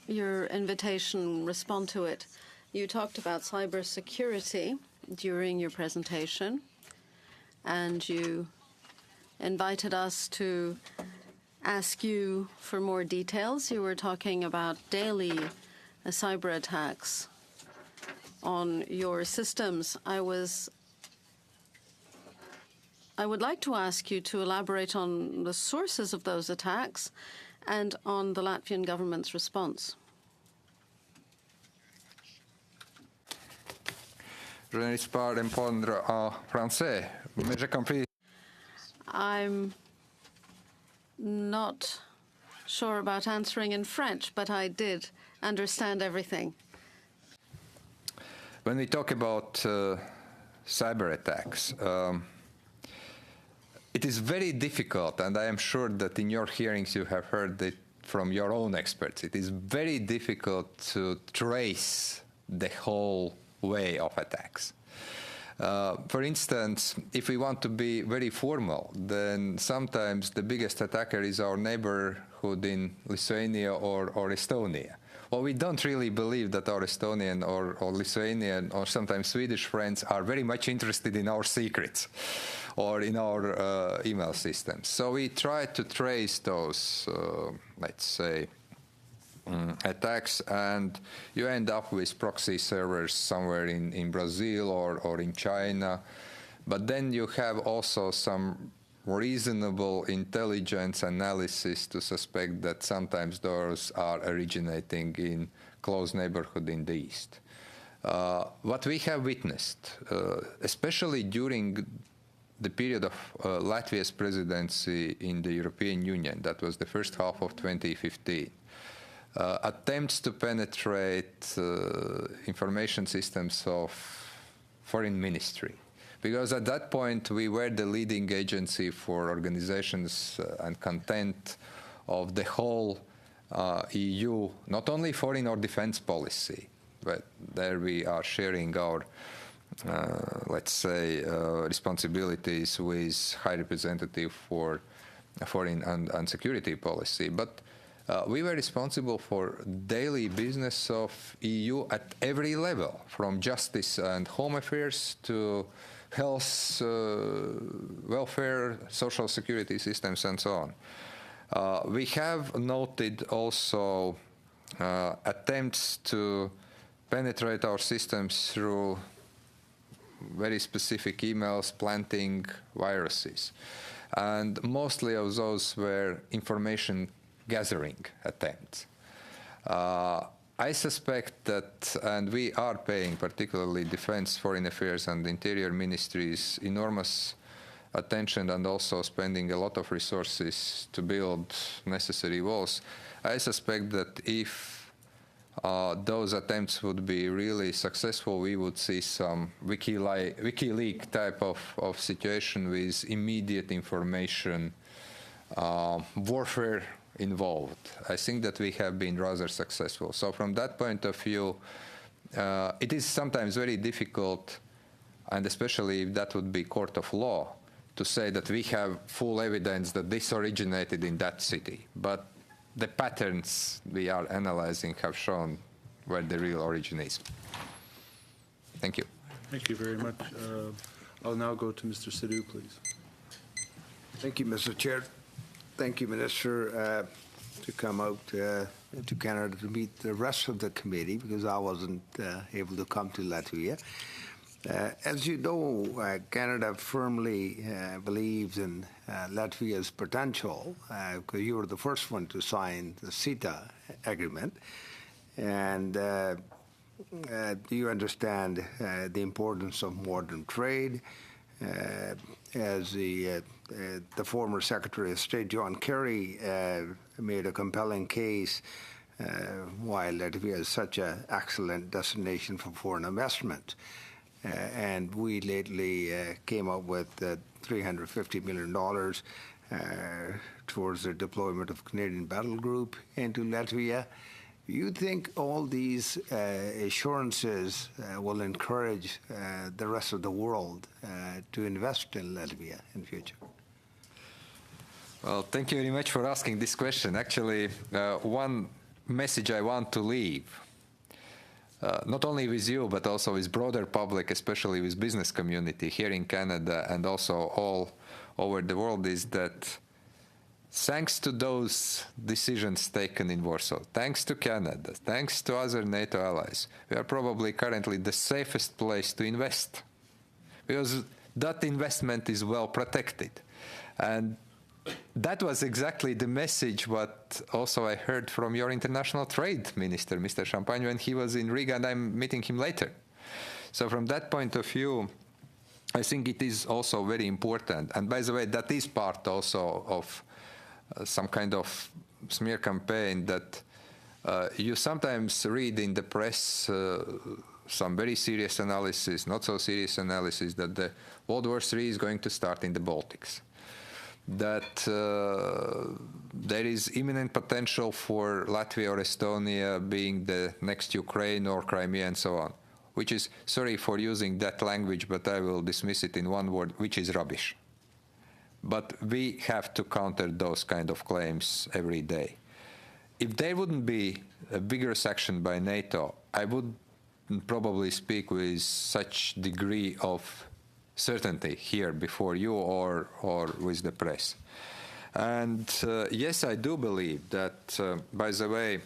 your invitation, respond to it. You talked about cybersecurity during your presentation, and you invited us to ask you for more details. You were talking about daily cyber attacks on your systems. I would like to ask you to elaborate on the sources of those attacks and on the Latvian government's response. I'm not sure about answering in French, but I did understand everything. When we talk about cyber attacks, it is very difficult, and I am sure that in your hearings you have heard it from your own experts. It is very difficult to trace the whole way of attacks. For instance, if we want to be very formal, then sometimes the biggest attacker is our neighborhood in Lithuania or Estonia. Well, we don't really believe that our Estonian or Lithuanian or sometimes Swedish friends are very much interested in our secrets or in our email systems. So we try to trace those, let's say, attacks, and you end up with proxy servers somewhere in Brazil or in China. But then you have also some reasonable intelligence analysis to suspect that sometimes those are originating in close neighborhood in the East. What we have witnessed, especially during the period of Latvia's presidency in the European Union, that was the first half of 2015, attempts to penetrate information systems of foreign ministry. Because at that point, we were the leading agency for organizations and content of the whole EU, not only foreign or defense policy, but there we are sharing our, let's say, responsibilities with High Representative for Foreign and Security Policy. But we were responsible for daily business of EU at every level, from justice and home affairs to health, welfare, social security systems, and so on. We have noted also attempts to penetrate our systems through very specific emails planting viruses. And mostly of those were information gathering attempts. I suspect that, and we are paying particularly Defense, Foreign Affairs and Interior Ministries enormous attention and also spending a lot of resources to build necessary walls. I suspect that if those attempts would be really successful, we would see some WikiLeaks type of situation with immediate information warfare involved. I think that we have been rather successful. So from that point of view, it is sometimes very difficult, and especially if that would be court of law, to say that we have full evidence that this originated in that city. But the patterns we are analyzing have shown where the real origin is. Thank you. Thank you very much. I'll now go to Mr. Sidhu, please. Thank you, Mr. Chair. Thank you, Minister, to come out to Canada to meet the rest of the committee, because I wasn't able to come to Latvia. As you know, Canada firmly believes in Latvia's potential, because you were the first one to sign the CETA agreement. And you understand the importance of modern trade. As the former Secretary of State John Kerry made a compelling case why Latvia is such an excellent destination for foreign investment. And we lately came up with $350 million towards the deployment of Canadian Battle Group into Latvia. You think all these assurances will encourage the rest of the world to invest in Latvia in future? Well, thank you very much for asking this question. Actually, one message I want to leave, not only with you, but also with broader public, especially with business community here in Canada and also all over the world, is that thanks to those decisions taken in Warsaw, thanks to Canada, thanks to other NATO allies, we are probably currently the safest place to invest, because that investment is well protected. And that was exactly the message what also I heard from your international trade minister, Mr. Champagne, when he was in Riga, and I'm meeting him later. So from that point of view, I think it is also very important. And by the way, that is part also of some kind of smear campaign that you sometimes read in the press some very serious analysis, not so serious analysis, that the World War III is going to start in the Baltics, that there is imminent potential for Latvia or Estonia being the next Ukraine or Crimea and so on, which is, sorry for using that language, but I will dismiss it in one word, which is rubbish. But we have to counter those kind of claims every day. If there wouldn't be a vigorous action by NATO, I would probably speak with such degree of certainty here before you or with the press. And yes, I do believe that, by the way,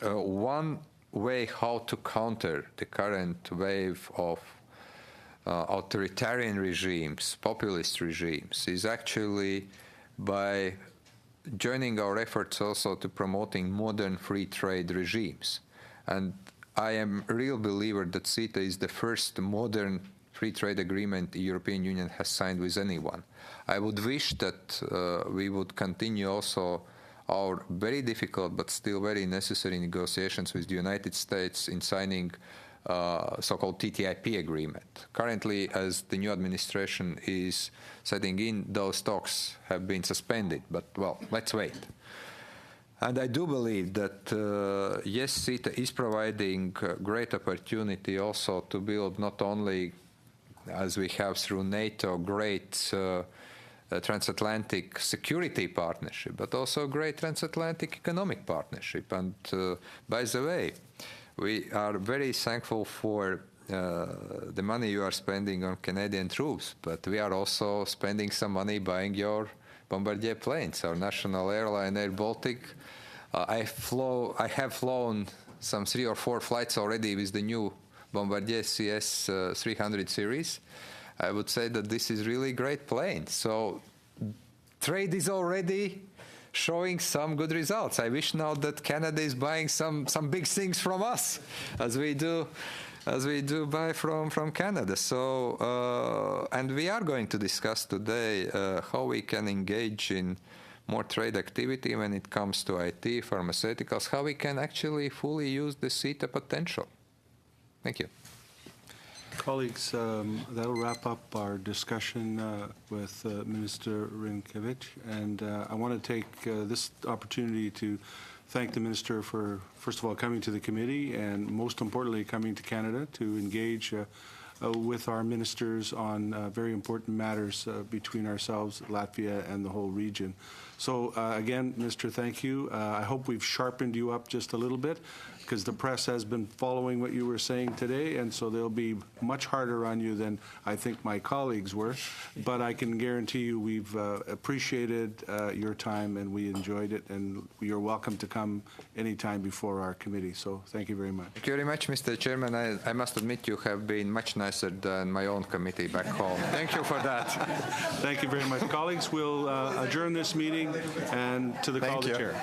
one way how to counter the current wave of authoritarian regimes, populist regimes, is actually by joining our efforts also to promoting modern free trade regimes. And I am a real believer that CETA is the first modern free trade agreement the European Union has signed with anyone. I would wish that we would continue also our very difficult but still very necessary negotiations with the United States in signing so-called TTIP agreement. Currently, as the new administration is setting in, those talks have been suspended, but well, let's wait. And I do believe that, yes, CETA is providing great opportunity also to build not only, as we have through NATO, great transatlantic security partnership, but also great transatlantic economic partnership. And by the way, we are very thankful for the money you are spending on Canadian troops, but we are also spending some money buying your Bombardier planes, our national airline, Air Baltic. I have flown some 3 or 4 flights already with the new Bombardier CS 300 series. I would say that this is really great plane. So trade is already showing some good results. I wish now that Canada is buying some big things from us, as we do buy from Canada. So and we are going to discuss today how we can engage in more trade activity when it comes to IT, pharmaceuticals, how we can actually fully use the CETA potential. Thank you. Colleagues, that'll wrap up our discussion with Minister Rinkiewicz. And I want to take this opportunity to thank the Minister for, first of all, coming to the committee and, most importantly, coming to Canada to engage with our ministers on very important matters between ourselves, Latvia, and the whole region. So, again, Minister, thank you. I hope we've sharpened you up just a little bit, because the press has been following what you were saying today, and so they'll be much harder on you than I think my colleagues were. But I can guarantee you we've appreciated your time, and we enjoyed it, and you're welcome to come anytime before our committee. So thank you very much. Thank you very much, Mr. Chairman. I must admit you have been much nicer than my own committee back home. Thank you for that. Thank you very much. Colleagues, we'll adjourn this meeting and to the call of the chair.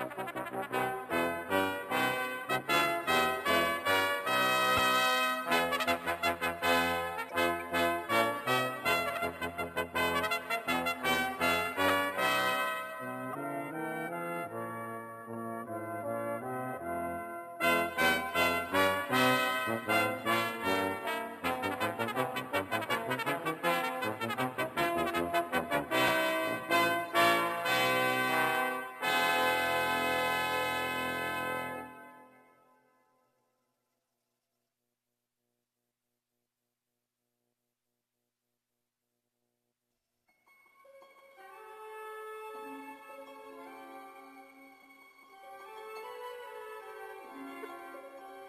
you.